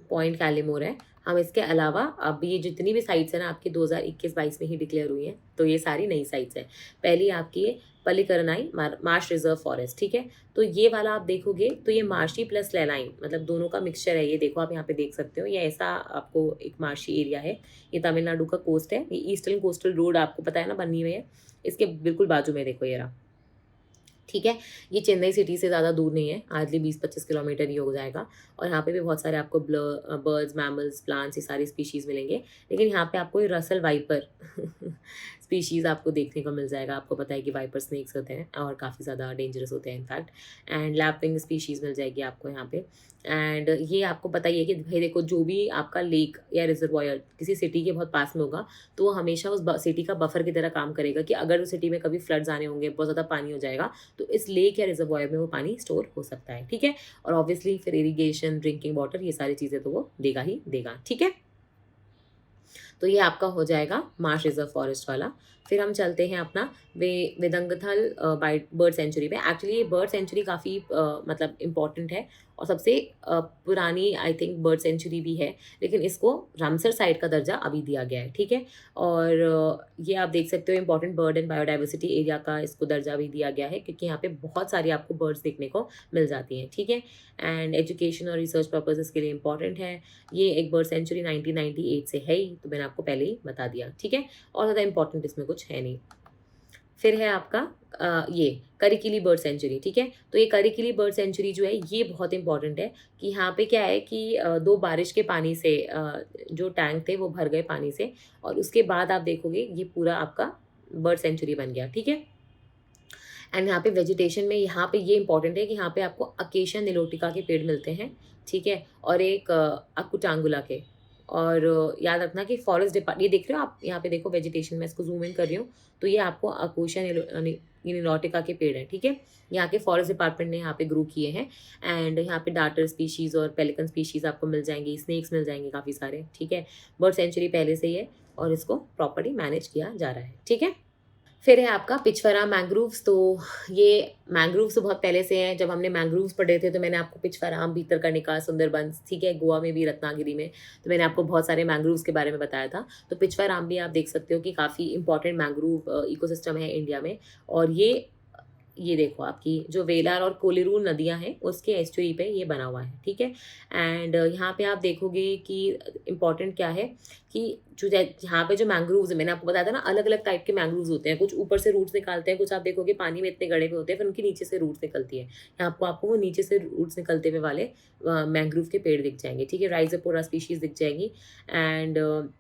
पॉइंट कैलीमोर है। हम इसके अलावा अब ये जितनी भी साइट्स हैं ना आपकी 2021-22 में ही डिक्लेयर हुई हैं, तो ये सारी नई साइट्स हैं। पहली आपकी है पल्लिकरनाई मार्श रिजर्व फॉरेस्ट, ठीक है। तो ये वाला आप देखोगे तो ये मार्शी प्लस लैलाइन, मतलब दोनों का मिक्सचर है। ये देखो आप यहाँ पे देख सकते हो, ये ऐसा आपको एक मार्शी एरिया है। ये तमिलनाडु का कोस्ट है, ये ईस्टर्न कोस्टल रोड आपको पता है ना बनी हुई है, इसके बिल्कुल बाजू में देखो ये रहा, ठीक है। ये चेन्नई सिटी से ज़्यादा दूर नहीं है, हार्डली 20-25 किलोमीटर ही हो जाएगा। और यहाँ पे भी बहुत सारे आपको बर्ड्स, मैमल्स, प्लांट्स, ये सारी स्पीशीज़ मिलेंगे। लेकिन यहाँ पे आपको ये रसल वाइपर स्पीशीज़ आपको देखने को मिल जाएगा। आपको पता है कि वाइपर स्नेक्स होते हैं और काफ़ी ज़्यादा डेंजरस होते हैं इनफैक्ट। एंड लैपिंग स्पीशीज़ मिल जाएगी आपको यहाँ पे। एंड ये आपको पता ही है कि भाई देखो, जो भी आपका लेक या रिजर्वायर किसी सिटी के बहुत पास में होगा, तो वो हमेशा उस सिटी का बफर की तरह काम करेगा, कि अगर उस सिटी में कभी फ्लड्स आने होंगे, बहुत ज़्यादा पानी हो जाएगा, तो इस लेक या रिजर्वायर में वो पानी स्टोर हो सकता है, ठीक है। और ऑब्वियसली फिर इरिगेशन, ड्रिंकिंग वाटर, ये सारी चीज़ें तो वो देगा ही देगा, ठीक है। तो ये आपका हो जाएगा मार्श रिजर्व फॉरेस्ट वाला। फिर हम चलते हैं अपना वेदंगथल बर्ड सेंचुरी पे। एक्चुअली ये बर्ड सेंचुरी काफ़ी मतलब इम्पॉर्टेंट है, और सबसे पुरानी आई थिंक बर्ड सेंचुरी भी है, लेकिन इसको रामसर साइट का दर्जा अभी दिया गया है, ठीक है। और ये आप देख सकते हो, important bird and biodiversity area का इसको दर्जा भी दिया गया है, क्योंकि यहाँ पे बहुत सारी आपको बर्ड्स देखने को मिल जाती हैं, ठीक है। एंड एजुकेशन और रिसर्च पर्पजेज़ के लिए इंपॉर्टेंट है। ये एक बर्ड सेंचुरी 1998 से है ही, तो मैंने आपको पहले ही बता दिया, ठीक है। और ज़्यादा इंपॉर्टेंट इसमें कुछ है नहीं। फिर है आपका ये करिकिली बर्ड सेंचुरी, ठीक है। तो ये करिकिली बर्ड सेंचुरी जो है, ये बहुत इंपॉर्टेंट है, कि यहाँ पे क्या है कि दो बारिश के पानी से जो टैंक थे वो भर गए पानी से, और उसके बाद आप देखोगे ये पूरा आपका बर्ड सेंचुरी बन गया, ठीक है। एंड यहाँ पे वेजिटेशन में यहाँ पे ये इंपॉर्टेंट है कि यहाँ पे आपको अकेशिया निलोटिका के पेड़ मिलते हैं, ठीक है, और एक अकुटांगुला के। और याद रखना कि फॉरेस्ट डिपार्ट, ये देख रहे हो आप, यहाँ पे देखो वेजिटेशन में, इसको जूम इन कर रही हूँ, तो ये आपको अकोशिया निलोटिका के पेड़ हैं, ठीक है। यहाँ के फॉरेस्ट डिपार्टमेंट ने यहाँ पे ग्रो किए हैं। एंड यहाँ पे डार्टर स्पीशीज़ और पेलिकन स्पीशीज़ आपको मिल जाएंगी, स्नेक्स मिल जाएंगे काफ़ी सारे, ठीक है। बर्ड सेंचुरी पहले से ही है, और इसको प्रॉपर्ली मैनेज किया जा रहा है, ठीक है। फिर है आपका पिचवरा मैंग्रोव्स। तो ये मैंग्रोव्स तो बहुत पहले से हैं। जब हमने मैंग्रोव्स पढ़े थे, तो मैंने आपको पिचवराम, भीतरकनिका, सुंदरबंस, ठीक है, गोवा में भी, रत्नागिरी में, तो मैंने आपको बहुत सारे मैंग्रोव्स के बारे में बताया था। तो पिचवराम भी आप देख सकते हो कि काफ़ी इंपॉर्टेंट मैंग्रोव इकोसिस्टम है इंडिया में। और ये देखो आपकी जो वेलार और कोलेरून नदियां हैं, उसके एस्चुरी पे ये बना हुआ है, ठीक है। एंड यहाँ पे आप देखोगे कि इम्पॉर्टेंट क्या है, कि जो यहाँ पे जो मैंग्रोव्स है, मैंने आपको बताया था ना, अलग अलग टाइप के मैंग्रोव्स होते हैं। कुछ ऊपर से रूट्स निकालते हैं, कुछ आप देखोगे पानी में इतने गड़े हुए होते हैं, फिर उनके नीचे से रूट्स निकलती है। यहाँ आपको वो नीचे से रूट्स निकलते हुए वाले मैंग्रोव के पेड़ दिख जाएंगे, ठीक है। राइजोपोरा स्पीशीज दिख जाएंगी। एंड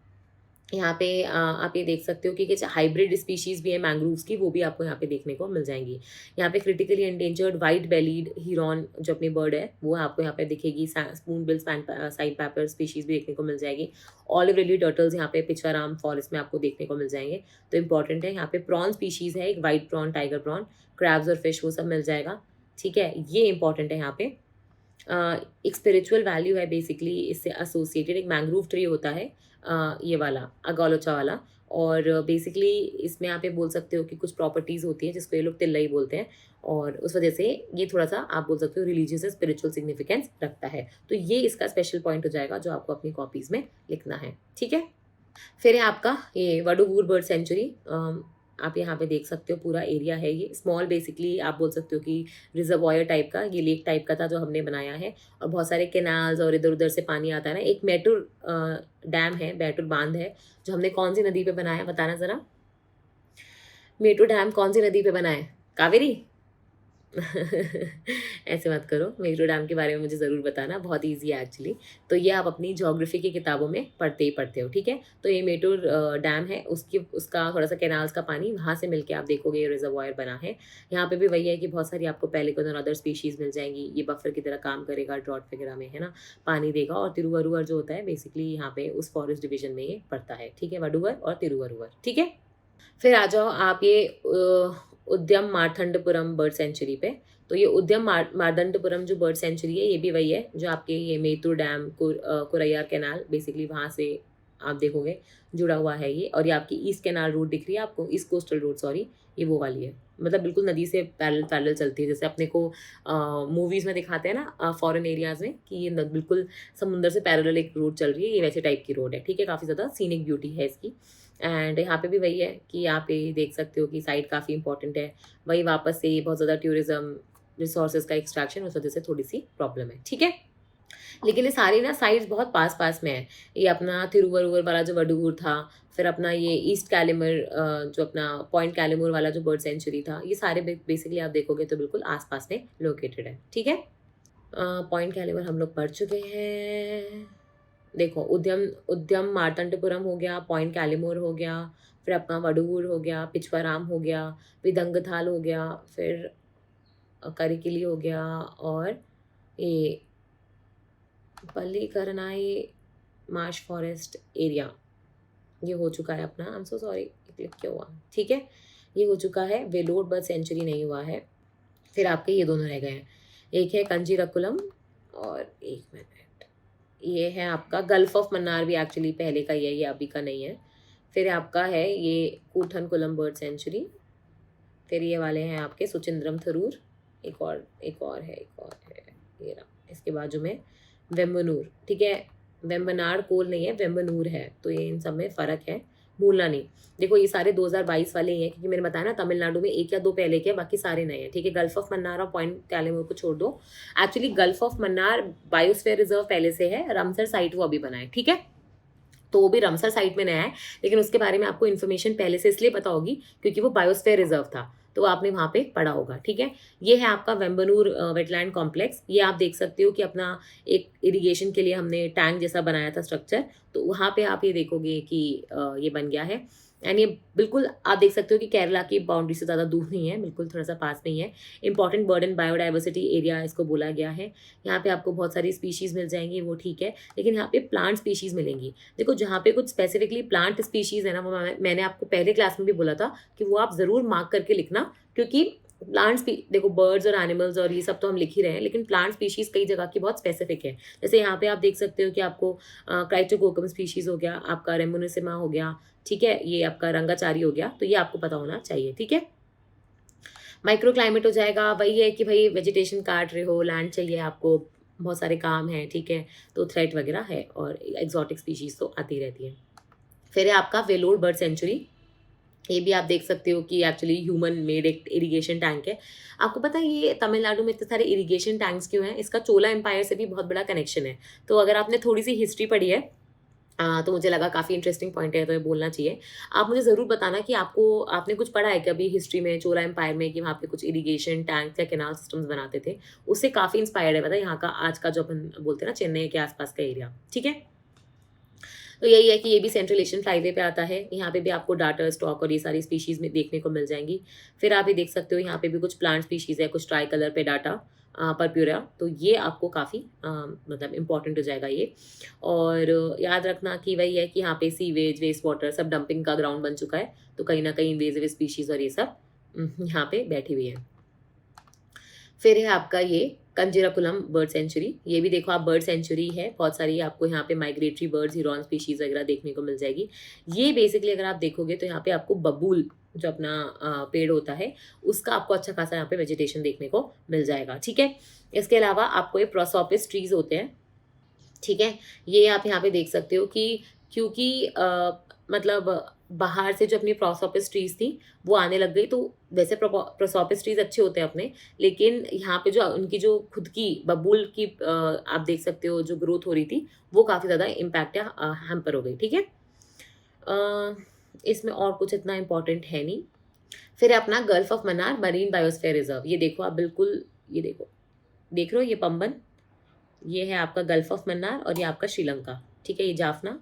यहाँ पे आप ये देख सकते हो कि कुछ हाइब्रिड स्पीशीज़ भी है मैंग्रोव्स की, वो भी आपको यहाँ पे देखने को मिल जाएंगी। यहाँ पे critically endangered white bellied heron जो अपनी बर्ड है, वो आपको यहाँ पे दिखेगी। स्पून बिल साइड पैपर स्पीशीज़ भी देखने को मिल जाएगी। ऑलिव रिली टर्टल्स यहाँ पे पिचवराम फॉरेस्ट में आपको देखने को मिल जाएंगे, तो इंपॉर्टेंट है। यहाँ पे प्रॉन स्पीशीज़ है, एक white prawn, tiger prawn, crabs और फिश, वो सब मिल जाएगा, ठीक है। ये इंपॉर्टेंट है। यहाँ पे एक स्पिरिचुअल वैल्यू है बेसिकली इससे एसोसिएटेड। एक मैंग्रोव ट्री होता है ये वाला, अगौलोचा वाला, और बेसिकली इसमें आप ये बोल सकते हो कि कुछ प्रॉपर्टीज़ होती हैं जिसको ये लोग तिल्लई बोलते हैं, और उस वजह से ये थोड़ा सा आप बोल सकते हो रिलीजियस या स्पिरिचुअल सिग्निफिकेंस रखता है। तो ये इसका स्पेशल पॉइंट हो जाएगा जो आपको अपनी कॉपीज़ में लिखना है, ठीक है। फिर है आपका ये वडुवूर बर्ड सेंचुरी। आप यहाँ पे देख सकते हो पूरा एरिया है ये स्मॉल, बेसिकली आप बोल सकते हो कि रिजर्वॉयर टाइप का, ये लेक टाइप का था जो हमने बनाया है। और बहुत सारे कैनाल्स और इधर उधर से पानी आता है ना। एक मैटूर डैम है, मैटूर बांध है, जो हमने कौन सी नदी पे बनाया, बताना ज़रा। मैटूर डैम कौन सी नदी पे बना है? कावेरी? ऐसे मत करो, मेट्रो डैम के बारे में मुझे ज़रूर बताना, बहुत ईज़ी है एक्चुअली। तो ये आप अपनी ज्योग्राफी की किताबों में पढ़ते ही पढ़ते हो, ठीक है? तो ये मेट्रो डैम है, उसकी उसका थोड़ा-सा कैनाल्स का पानी वहाँ से मिलके आप देखोगे ये रिज़र्वॉयर बना है। यहाँ पे भी वही है कि बहुत सारी आपको पेलिकन और अदर स्पीशीज़ मिल जाएँगी, ये बफर की तरह काम करेगा ड्रॉट वगैरह में, है ना? पानी देगा और तिरुवरुवर जो होता है बेसिकली यहाँ पे उस फॉरेस्ट डिवीज़न में ये पड़ता है, ठीक है? वडुवर और तिरुवरुवर, ठीक है? फिर आ जाओ आप ये उद्यम मार्तंडपुरम बर्ड सेंचुरी पे। तो ये उद्यम मार्तंडपुरम जो बर्ड सेंचुरी है, ये भी वही है जो आपके ये Mettur dam, Koraiyar canal basically वहाँ से आप देखोगे जुड़ा हुआ है ये। और ये आपकी ईस्ट कैनाल रूट दिख रही है आपको, ईस्ट कोस्टल रोड सॉरी, ये वो वाली है। मतलब बिल्कुल नदी से पैरेलल पैरेलल चलती है, जैसे अपने को मूवीज़ में दिखाते हैं ना फॉरेन एरियाज़ में कि ये बिल्कुल समुंदर से पैरेलल एक रोड चल रही है, ये वैसे टाइप की रोड है, ठीक है? काफ़ी ज़्यादा सीनिक ब्यूटी है इसकी। एंड यहाँ पे भी वही है कि यहाँ पे देख सकते हो कि साइट काफ़ी इंपॉर्टेंट है। वही वापस से बहुत ज़्यादा टूरिज़्म, रिसोर्सेज़ का एक्सट्रैक्शन, उस वजह से थोड़ी-सी प्रॉब्लम है, ठीक है? लेकिन ये सारी ना साइट्स बहुत पास-पास में है। ये अपना तिरुवरुवर वाला जो वडुवुर था, फिर अपना ये ईस्ट कैलिमर जो अपना पॉइंट कैलिमूर वाला जो बर्ड सेंचुरी था, ये सारे बेसिकली आप देखोगे तो बिल्कुल आस-पास में लोकेटेड है, ठीक है? पॉइंट कैलिमर हम लोग पढ़ चुके हैं। देखो उद्यम उद्यम मार्तंडपुरम हो गया, पॉइंट कैलिमोर हो गया, फिर अपना वडुवुर हो गया, पिचवराम हो गया, विदंगथाल हो गया, फिर करिकिली हो गया और ये पल्लीकरनाई मार्श फॉरेस्ट एरिया, ये हो चुका है अपना। I am so sorry, click क्या हुआ, ठीक है? ये हो चुका है। वेलोर बर्ड सेंचुरी नहीं हुआ है। फिर आपके ये दोनों रह गए हैं, एक है कंजीरकुलम और एक मिनट, ये है आपका गल्फ ऑफ मन्नार, भी एक्चुअली पहले का ही है, ये अभी का नहीं है। फिर आपका है ये कूठनकुलम बर्ड सेंचुरी। फिर ये वाले हैं आपके सुचिंद्रम थरूर, एक और है ये रहा इसके बाजू में वेम्बनूर, ठीक है? वेम्बनाड कोल नहीं है, वेम्बनूर है, तो ये इन सब में फ़र्क है, भूलना नहीं। देखो ये सारे 2022 वाले ही हैं, क्योंकि मैंने बताया ना तमिलनाडु में 1 या 2 पहले के हैं, बाकी सारे नए हैं, ठीक है? गल्फ ऑफ मन्नार और पॉइंट कैलिमोर को छोड़ दो। Actually gulf of Mannar biosphere reserve पहले से है, रामसर साइट वो अभी बना है, ठीक है? तो वो भी रामसर साइट में नया है, लेकिन उसके बारे में आपको इन्फॉर्मेशन पहले से इसलिए पता होगी क्योंकि वो बायोस्फीयर रिजर्व था, तो आपने वहाँ पे पढ़ा होगा, ठीक है? ये है आपका वेम्बनूर वेटलैंड कॉम्प्लेक्स। ये आप देख सकते हो कि अपना एक इरिगेशन के लिए हमने टैंक जैसा बनाया था स्ट्रक्चर, तो वहाँ पे आप ये देखोगे कि ये बन गया है। एंड ये बिल्कुल आप देख सकते हो कि केरला की बाउंड्री से ज़्यादा दूर नहीं है, बिल्कुल थोड़ा सा पास में ही है। Important bird and biodiversity area इसको बोला गया है। यहाँ पे आपको बहुत सारी स्पीशीज़ मिल जाएंगी, वो ठीक है, लेकिन यहाँ पे प्लांट स्पीशीज़ मिलेंगी। देखो जहाँ पे कुछ स्पेसिफिकली प्लांट स्पीशीज़ है ना, वो मैंने आपको पहले क्लास में भी बोला था कि वो आप ज़रूर मार्क करके लिखना, क्योंकि प्लांट्स भी देखो, बर्ड्स और एनिमल्स और ये सब तो हम लिख ही रहे हैं, लेकिन प्लांट स्पीशीज़ कई जगह की बहुत स्पेसिफिक है। जैसे यहाँ पे आप देख सकते हो कि आपको क्राइटोकोकम स्पीशीज़ हो गया, आपका रेमोनिसिमा हो गया, ठीक है? ये आपका रंगाचारी हो गया, तो ये आपको पता होना चाहिए, ठीक है? माइक्रो क्लाइमेट हो जाएगा, वही है कि भाई वेजिटेशन काट रहे हो, लैंड चाहिए आपको, बहुत सारे काम हैं, ठीक है? तो थ्रेट वगैरह है और एक्सोटिक स्पीशीज़ तो आती रहती है। फिर है आपका वेलोर बर्ड सेंचुरी। ये भी आप देख सकते हो कि एक्चुअली ह्यूमन मेड एक इरिगेशन टैंक है। आपको पता है ये तमिलनाडु में इतने सारे इरिगेशन टैंक्स क्यों हैं? इसका चोला एम्पायर से भी बहुत बड़ा कनेक्शन है। तो अगर आपने थोड़ी-सी हिस्ट्री पढ़ी है तो मुझे लगा काफ़ी इंटरेस्टिंग पॉइंट है, तो ये बोलना चाहिए। आप मुझे ज़रूर बताना कि आपने कुछ पढ़ा है क्या अभी हिस्ट्री में चोला एम्पायर में, कि वहाँ पे कुछ इरिगेशन टैंक्स या कैनाल सिस्टम्स बनाते थे? उससे काफ़ी इंस्पायर्ड है, पता है, यहाँ का आज का जो अपन बोलते हैं ना चेन्नई के आस-पास का एरिया, ठीक है? तो यही है कि ये भी सेंट्रल एशियन फ्लाईवे पे आता है। यहाँ पे भी आपको डार्टर, स्टॉक और ये सारी स्पीशीज़ में देखने को मिल जाएँगी। फिर आप ये देख सकते हो यहाँ पे भी कुछ प्लांट स्पीशीज़ है, कुछ ट्राई कलर पेडाटा, पर्प्यूरा, तो ये आपको काफ़ी मतलब इम्पोर्टेंट हो जाएगा ये। और याद रखना कि वही है कि यहाँ पे सीवेज, वेस्ट वाटर सब डंपिंग का ग्राउंड बन चुका है, तो कहीं न कहीं इन्वेसिव स्पीशीज़ और ये सब यहाँ पे बैठी हुई है। फिर है आपका ये कंजीराकुलम बर्ड सेंचुरी। ये भी देखो आप बर्ड सेंचुरी है, बहुत सारी आपको यहाँ पे माइग्रेटरी बर्ड्स, हिरॉन स्पीशीज़ वगैरह देखने को मिल जाएगी। ये बेसिकली अगर आप देखोगे तो यहाँ पे आपको बबूल जो अपना पेड़ होता है, उसका आपको अच्छा खासा यहाँ पे वेजिटेशन देखने को मिल जाएगा, ठीक है? इसके अलावा आपको ये प्रोसोपिस ट्रीज़ होते हैं, ठीक है? ये आप यहाँ पे देख सकते हो कि क्योंकि मतलब बाहर से जो अपनी प्रोसोपिस ट्रीज़ थी, वो आने लग गई, तो वैसे प्रोसोपिस ट्रीज़ अच्छे होते हैं अपने, लेकिन यहाँ पे जो उनकी जो खुद की बबूल की आप देख सकते हो जो ग्रोथ हो रही थी, वो काफ़ी ज़्यादा इम्पैक्ट या हैम्पर हो गई, ठीक है? इसमें और कुछ इतना इम्पोर्टेंट है नहीं। फिर है अपना gulf of Mannar marine biosphere reserve. ये देखो आप बिल्कुल, ये देखो, देख रहे हो ये पंबन, ये है आपका गल्फ ऑफ मन्नार और ये आपका श्रीलंका, ठीक है, ये जाफना,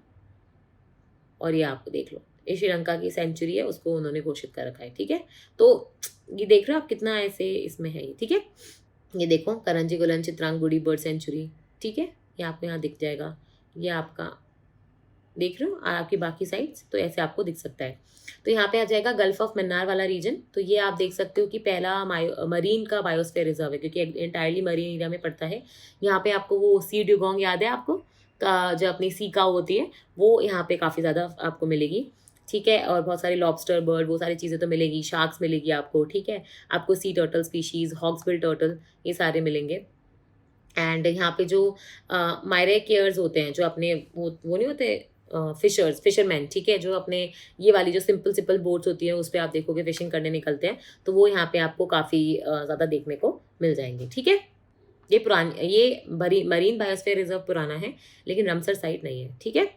और ये आप देख लो, ये श्रीलंका की सेंचुरी है, उसको उन्होंने घोषित कर रखा है, ठीक है। तो ये देख रहे हो आप कितना ऐसे इसमें है ये, ठीक है। ये देखो करंजी गुलन चित्रांगुड़ी बर्ड सेंचुरी, ठीक है, ये आपको यहाँ दिख जाएगा। ये आपका देख रहे हो आपकी बाकी साइड्स, तो ऐसे आपको दिख सकता है। तो यहाँ पे आ जाएगा गल्फ ऑफ मन्नार वाला रीजन। तो ये आप देख सकते हो कि पहला मरीन का बायोस्फीयर रिजर्व है, क्योंकि एंटायरली मरीन एरिया में पड़ता है। यहाँ पे आपको वो सी ड्यूगोंग याद है आपको, का जो अपनी सी काऊ होती है वो यहाँ पे काफ़ी ज़्यादा आपको मिलेगी, ठीक है। और बहुत सारे लॉबस्टर बर्ड, वो सारी चीज़ें तो मिलेगी, शार्क्स मिलेगी आपको, ठीक है। आपको sea turtle species, hawksbill turtle, ये सारे मिलेंगे। एंड यहाँ पे जो मायरेकियर्स होते हैं, जो अपने वो नहीं होते फिशरमैन, ठीक है, जो अपने ये वाली जो सिंपल सिंपल बोट्स होती हैं उस पर आप देखोगे फिशिंग करने निकलते हैं, तो वो यहाँ पे आपको काफ़ी ज़्यादा देखने को मिल जाएंगे, ठीक है। ये पुरानी, ये मरीन बायोस्फीयर रिजर्व पुराना है, लेकिन रमसर साइट नहीं है, ठीक है।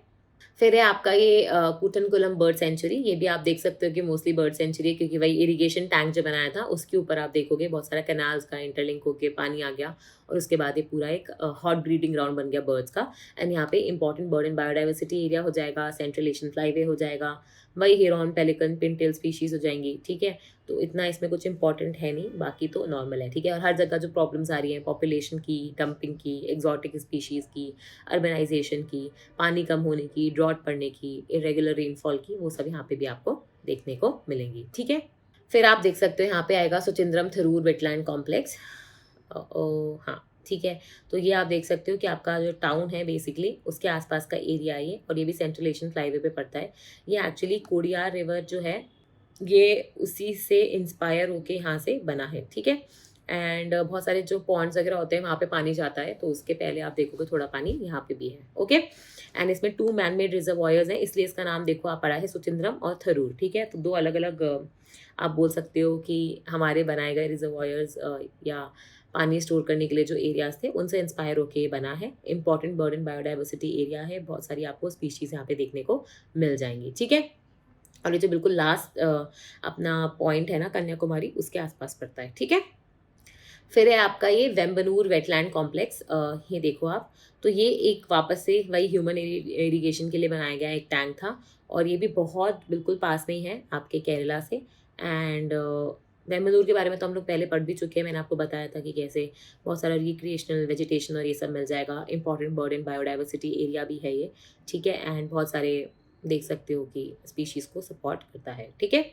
फिर है आपका ये कूटनकुलम बर्ड सेंचुरी। ये भी आप देख सकते हो कि मोस्टली बर्ड सेंचुरी है, क्योंकि वही इरिगेशन टैंक जो बनाया था उसके ऊपर आप देखोगे बहुत सारा कैनाल्स का इंटरलिंक होके पानी आ गया, और उसके बाद ये पूरा एक हॉट ब्रीडिंग ग्राउंड बन गया बर्ड्स का। एंड यहाँ पे important bird and biodiversity area हो जाएगा, सेंट्रल एशियन फ्लाईवे हो जाएगा, वही हिरॉन, पेलिकन, पिनटेल स्पीशीज हो जाएंगी, ठीक है। तो इतना इसमें कुछ इंपॉर्टेंट है नहीं, बाकी तो नॉर्मल है, ठीक है। और हर जगह जो प्रॉब्लम्स आ रही हैं पॉपुलेशन की, डंपिंग की, एग्जॉटिक स्पीशीज़ की, अर्बनाइजेशन की, पानी कम होने की, ड्रॉट पड़ने की, इरेगुलर रेनफॉल की, वो सब यहाँ पे भी आपको देखने को मिलेंगी, ठीक है। फिर आप देख सकते हो यहाँ पे आएगा सुचिंद्रम थरूर वेटलैंड कॉम्प्लेक्स। हाँ, ठीक है। तो ये आप देख सकते हो कि आपका जो टाउन है बेसिकली उसके आसपास का एरिया है ये, और ये भी सेंट्रल एशियन फ्लाईवे पे पड़ता है। ये एक्चुअली कोडियार रिवर जो है ये उसी से इंस्पायर होके यहाँ से बना है, ठीक है। एंड बहुत सारे जो पॉन्ड्स वगैरह होते हैं वहाँ पे पानी जाता है, तो उसके पहले आप देखोगे थोड़ा पानी यहाँ पे भी है, ओके। एंड इसमें 2 मैन मेड रिजर्वॉयर्स हैं, इसलिए इसका नाम देखो आप पड़ा है सुचिंद्रम और थरूर, ठीक है। तो 2 अलग अलग आप बोल सकते हो कि हमारे बनाए गए रिजर्वॉयर्स या पानी स्टोर करने के लिए जो एरियाज थे उनसे इंस्पायर होके ये बना है। Important bird and biodiversity area है, बहुत सारी आपको स्पीशीज़ यहाँ पे देखने को मिल जाएंगी, ठीक है। और ये जो बिल्कुल लास्ट अपना पॉइंट है ना कन्याकुमारी, उसके आसपास पड़ता है, ठीक है। फिर है आपका ये वेम्बनूर वेटलैंड कॉम्प्लेक्स। ये देखो आप, तो ये एक वापस से वही ह्यूमन इरिगेशन के लिए बनाया गया एक टैंक था, और ये भी बहुत बिल्कुल पास में ही है आपके केरला से। एंड वेम्बनूर के बारे में तो हम लोग पहले पढ़ भी चुके हैं, मैंने आपको बताया था कि कैसे बहुत सारा रिक्रिएशनल वेजिटेशन और ये सब मिल जाएगा। Important bird and biodiversity area भी है ये, ठीक है। एंड बहुत सारे देख सकते हो कि स्पीशीज़ को सपोर्ट करता है, ठीक है।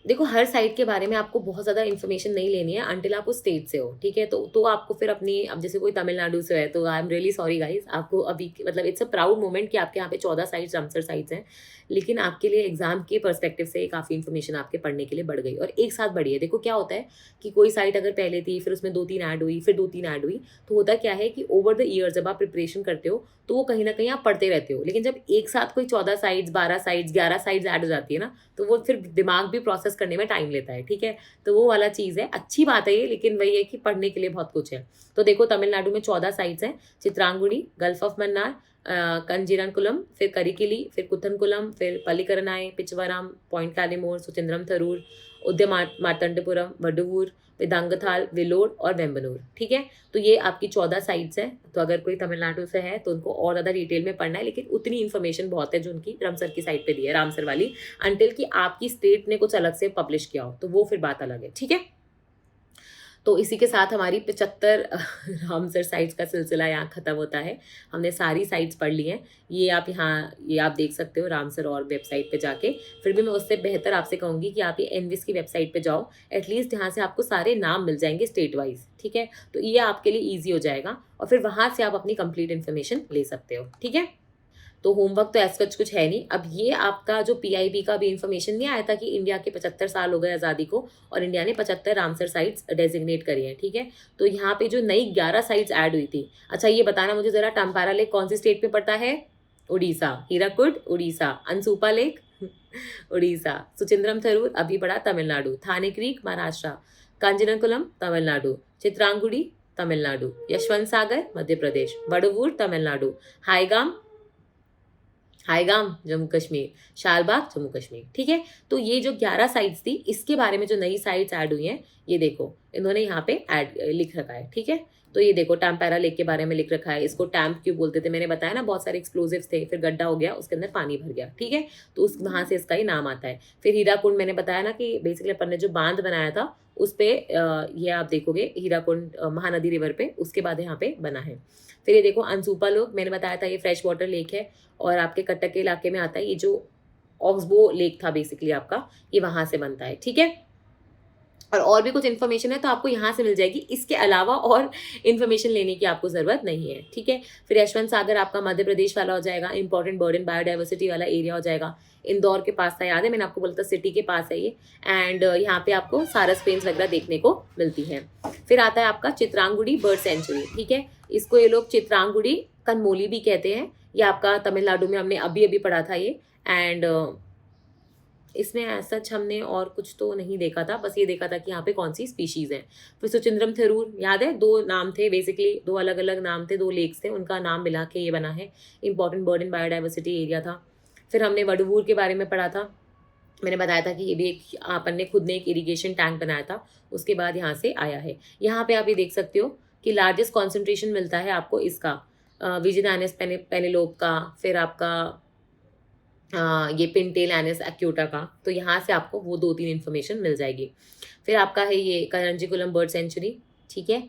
देखो हर साइट के बारे में आपको बहुत ज़्यादा इन्फॉर्मेशन नहीं लेनी है अंटिल आप उस स्टेट से हो, ठीक है। तो आपको फिर अपनी, अब जैसे कोई तमिलनाडु से है तो I am really sorry guys, आपको अभी मतलब इट्स अ प्राउड मोमेंट कि आपके यहाँ पे 14 साइट्स रमसर साइट्स हैं, लेकिन आपके लिए एग्जाम के पर्सपेक्टिव से काफ़ी इन्फॉर्मेशन आपके पढ़ने के लिए बढ़ गई, और एक साथ बढ़ी है। देखो क्या होता है कि कोई साइट अगर पहले थी, फिर उसमें 2-3 ऐड हुई, फिर 2-3 ऐड हुई, तो होता क्या है कि ओवर द ईयर जब आप प्रिपरेशन करते हो तो वो कहीं ना कहीं आप पढ़ते रहते हो। लेकिन जब एक साथ कोई 14 साइट्स, 12 साइट्स, 11 साइट्स ऐड हो जाती है ना, तो वो फिर दिमाग भी प्रोसेस करने में टाइम लेता है, ठीक है। तो वो वाला चीज़ है, अच्छी बात है ये, लेकिन वही है कि पढ़ने के लिए बहुत कुछ है। तो देखो तमिलनाडु में 14 साइट्स हैं, चित्रांगुड़ी, गल्फ ऑफ मन्नार, कंजीरनकुलम, फिर करिकिली, फिर कुथनकुलम, फिर पल्लिकरनाई, पिचवराम, पॉइंट कैलिमोर, सुचिंद्रम थरूर, उद्यम मार्तंडपुरम, वडुवूर, विदांगथाल, विलोड और वेम्बनूर, ठीक है। तो ये आपकी 14 साइट्स हैं। तो अगर कोई तमिलनाडु से है तो उनको और ज़्यादा डिटेल में पढ़ना है, लेकिन उतनी इन्फॉर्मेशन बहुत है जो उनकी रमसर की साइट पे दी है, रामसर वाली, अंटिल कि आपकी स्टेट ने कुछ अलग से पब्लिश किया हो, तो वो फिर बात अलग है, ठीक है। तो इसी के साथ हमारी 75 रामसर साइट्स का सिलसिला यहाँ ख़त्म होता है। हमने सारी साइट्स पढ़ ली हैं। ये आप देख सकते हो रामसर और वेबसाइट पे जाके। फिर भी मैं उससे बेहतर आपसे कहूँगी कि आप ये एनविस की वेबसाइट पे जाओ, एटलीस्ट यहाँ से आपको सारे नाम मिल जाएंगे स्टेट वाइज, ठीक है। तो ये आपके लिए ईजी हो जाएगा, और फिर वहाँ से आप अपनी कंप्लीट इन्फॉर्मेशन ले सकते हो, ठीक है। तो होमवर्क तो ऐसा कुछ है नहीं। अब ये आपका जो पीआईबी का भी इन्फॉर्मेशन नहीं आया था कि इंडिया के 75 साल हो गए आज़ादी को, और इंडिया ने 75 रामसर साइट्स डेजिग्नेट करी हैं, ठीक है। तो यहाँ पे जो नई 11 साइट्स ऐड हुई थी, अच्छा ये बताना मुझे ज़रा, टम्पारा लेक कौन सी स्टेट में पड़ता है? उड़ीसा। हीराकुड उड़ीसा। अनसुपा लेक उड़ीसा। सुचिंद्रम थरूर अभी पड़ा तमिलनाडु। थाने क्रीक महाराष्ट्र। कांजीरनकुलम तमिलनाडु। चित्रांगुड़ी तमिलनाडु। यशवंत सागर मध्य प्रदेश। वडुवूर तमिलनाडु। हाईगाम हाईगाम जम्मू कश्मीर, शालबाग जम्मू कश्मीर, ठीक है। तो ये जो 11 साइट्स थी, इसके बारे में जो नई साइट्स ऐड हुई हैं, ये देखो इन्होंने यहाँ पे ऐड लिख रखा है, ठीक है। तो ये देखो टैम्पेरा लेक के बारे में लिख रखा है, इसको टैम्प क्यों बोलते थे, मैंने बताया ना, बहुत सारे एक्सप्लोजिव्स थे, फिर गड्ढा हो गया, उसके अंदर पानी भर गया, ठीक है। तो उस वहाँ से इसका ही नाम आता है। फिर हीराकुंड मैंने बताया ना कि बेसिकली अपन ने जो बांध बनाया था उस पे ये आप देखोगे हीराकुंड महानदी रिवर पे, उसके बाद यहाँ पे बना है। फिर ये देखो अनसुपा लेक, मैंने बताया था ये फ्रेश वाटर लेक है और आपके कटक के इलाके में आता है। ये जो ऑक्सबो लेक था बेसिकली आपका, ये वहां से बनता है, ठीक है। और भी कुछ इन्फॉर्मेशन है तो आपको यहाँ से मिल जाएगी, इसके अलावा और इन्फॉर्मेशन लेने की आपको ज़रूरत नहीं है, ठीक है। फिर यशवंत सागर आपका मध्य प्रदेश वाला हो जाएगा, इंपॉर्टेंट बर्ड एंड बायोडाइवर्सिटी वाला एरिया हो जाएगा। इंदौर के पास था, याद है मैंने आपको बोला था सिटी के पास है ये। एंड यहाँ पे आपको सारस प्लेन्स वगैरह देखने को मिलती है। फिर आता है आपका चित्रांगुड़ी बर्ड सेंचुरी, ठीक है। इसको ये लोग चित्रांगुड़ी कनमोली भी कहते हैं। ये आपका तमिलनाडु में, हमने अभी अभी पढ़ा था ये। एंड इसमें सच हमने और कुछ तो नहीं देखा था, बस ये देखा था कि यहाँ पे कौन सी स्पीशीज़ है। फिर सुचिंद्रम थेरूर, याद है, 2 नाम थे बेसिकली, 2 अलग अलग नाम थे, 2 लेक्स थे, उनका नाम मिला के ये बना है। Important bird and biodiversity area था। फिर हमने वडुवूर के बारे में पढ़ा था, मैंने बताया था कि ये भी एक अपन ने खुद ने एक इरीगेशन टैंक बनाया था, उसके बाद यहाँ से आया है। यहाँ पे आप ये देख सकते हो कि लार्जेस्ट कॉन्सेंट्रेशन मिलता है आपको इसका विजिडानस पेनेलोप का, फिर आपका ये पिनटेल एनिस एक्यूटा का। तो यहाँ से आपको वो 2-3 इन्फॉर्मेशन मिल जाएगी। फिर आपका है ये करंजीकुलम बर्ड सेंचुरी, ठीक है।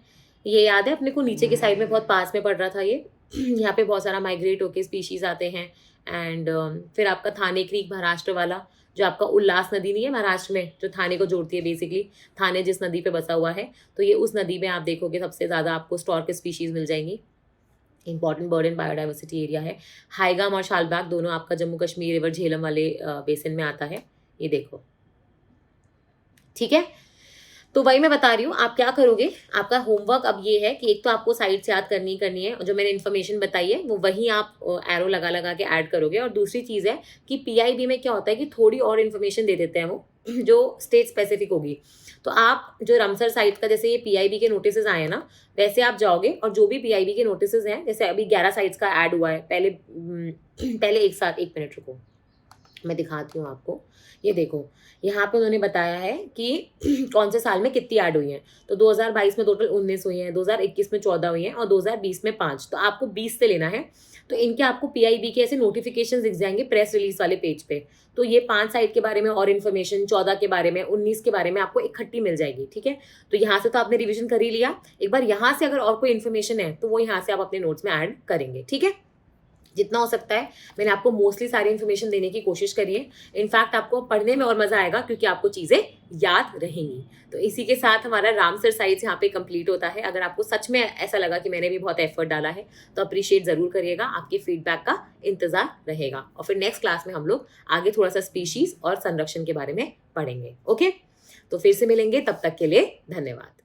ये याद है अपने को, नीचे के साइड में बहुत पास में पड़ रहा था ये। यहाँ पे बहुत सारा माइग्रेट होके स्पीशीज़ आते हैं। एंड फिर आपका थाने क्रीक महाराष्ट्र वाला, जो आपका उल्लास नदी नहीं है महाराष्ट्र में, जो थाने को जोड़ती है बेसिकली, थाने जिस नदी पे बसा हुआ है, तो ये उस नदी में आप देखोगे सबसे ज़्यादा आपको स्टॉर्क स्पीशीज़ मिल जाएंगी। Important bird and biodiversity area है। हाईगाम और शालबाग दोनों आपका जम्मू कश्मीर रिवर झेलम वाले बेसिन में आता है, ये देखो, ठीक है। तो वही मैं बता रही हूँ, आप क्या करोगे, आपका होमवर्क अब ये है कि एक तो आपको साइट्स याद करनी है, जो मैंने इन्फॉर्मेशन बताई है वो वही आप एरो लगा लगा के ऐड करोगे। और दूसरी चीज़ है कि पीआईबी में क्या होता है कि थोड़ी और इन्फॉर्मेशन दे देते हैं वो, जो स्टेट स्पेसिफिक होगी। तो आप जो रामसर साइट का, जैसे ये पीआईबी के नोटिस आए हैं ना, वैसे आप जाओगे और जो भी पीआईबी के नोटिस हैं, जैसे अभी 11 साइट्स का ऐड हुआ है, पहले एक साथ, 1 मिनट रुको मैं दिखाती हूँ आपको। ये देखो यहाँ पे उन्होंने बताया है कि कौन से साल में कितनी ऐड हुई हैं। तो 2022 में टोटल 19 हुई हैं, 2021 में 14 हुई हैं और 2020 में 5। तो आपको 20 से लेना है। तो इनके आपको पीआईबी के ऐसे नोटिफिकेशन दिख जाएंगे प्रेस रिलीज वाले पेज पे। तो ये 5 साइट के बारे में और इन्फॉर्मेशन, 14 के बारे में, 19 के बारे में आपको इकट्ठी मिल जाएगी, ठीक है। तो यहाँ से तो आपने रिविजन कर ही लिया। एक बार यहाँ से अगर और कोई इन्फॉर्मेशन है तो वो यहाँ से आप अपने नोट्स में ऐड करेंगे, ठीक है। जितना हो सकता है मैंने आपको मोस्टली सारी इन्फॉर्मेशन देने की कोशिश करी है। इनफैक्ट आपको पढ़ने में और मजा आएगा क्योंकि आपको चीजें याद रहेंगी। तो इसी के साथ हमारा रामसर साइट्स यहाँ पे कंप्लीट होता है। अगर आपको सच में ऐसा लगा कि मैंने भी बहुत एफर्ट डाला है तो अप्रिशिएट जरूर करिएगा, आपके फीडबैक का इंतजार रहेगा। और फिर नेक्स्ट क्लास में हम लोग आगे थोड़ा सा स्पीशीज और संरक्षण के बारे में पढ़ेंगे। ओके, तो फिर से मिलेंगे, तब तक के लिए धन्यवाद।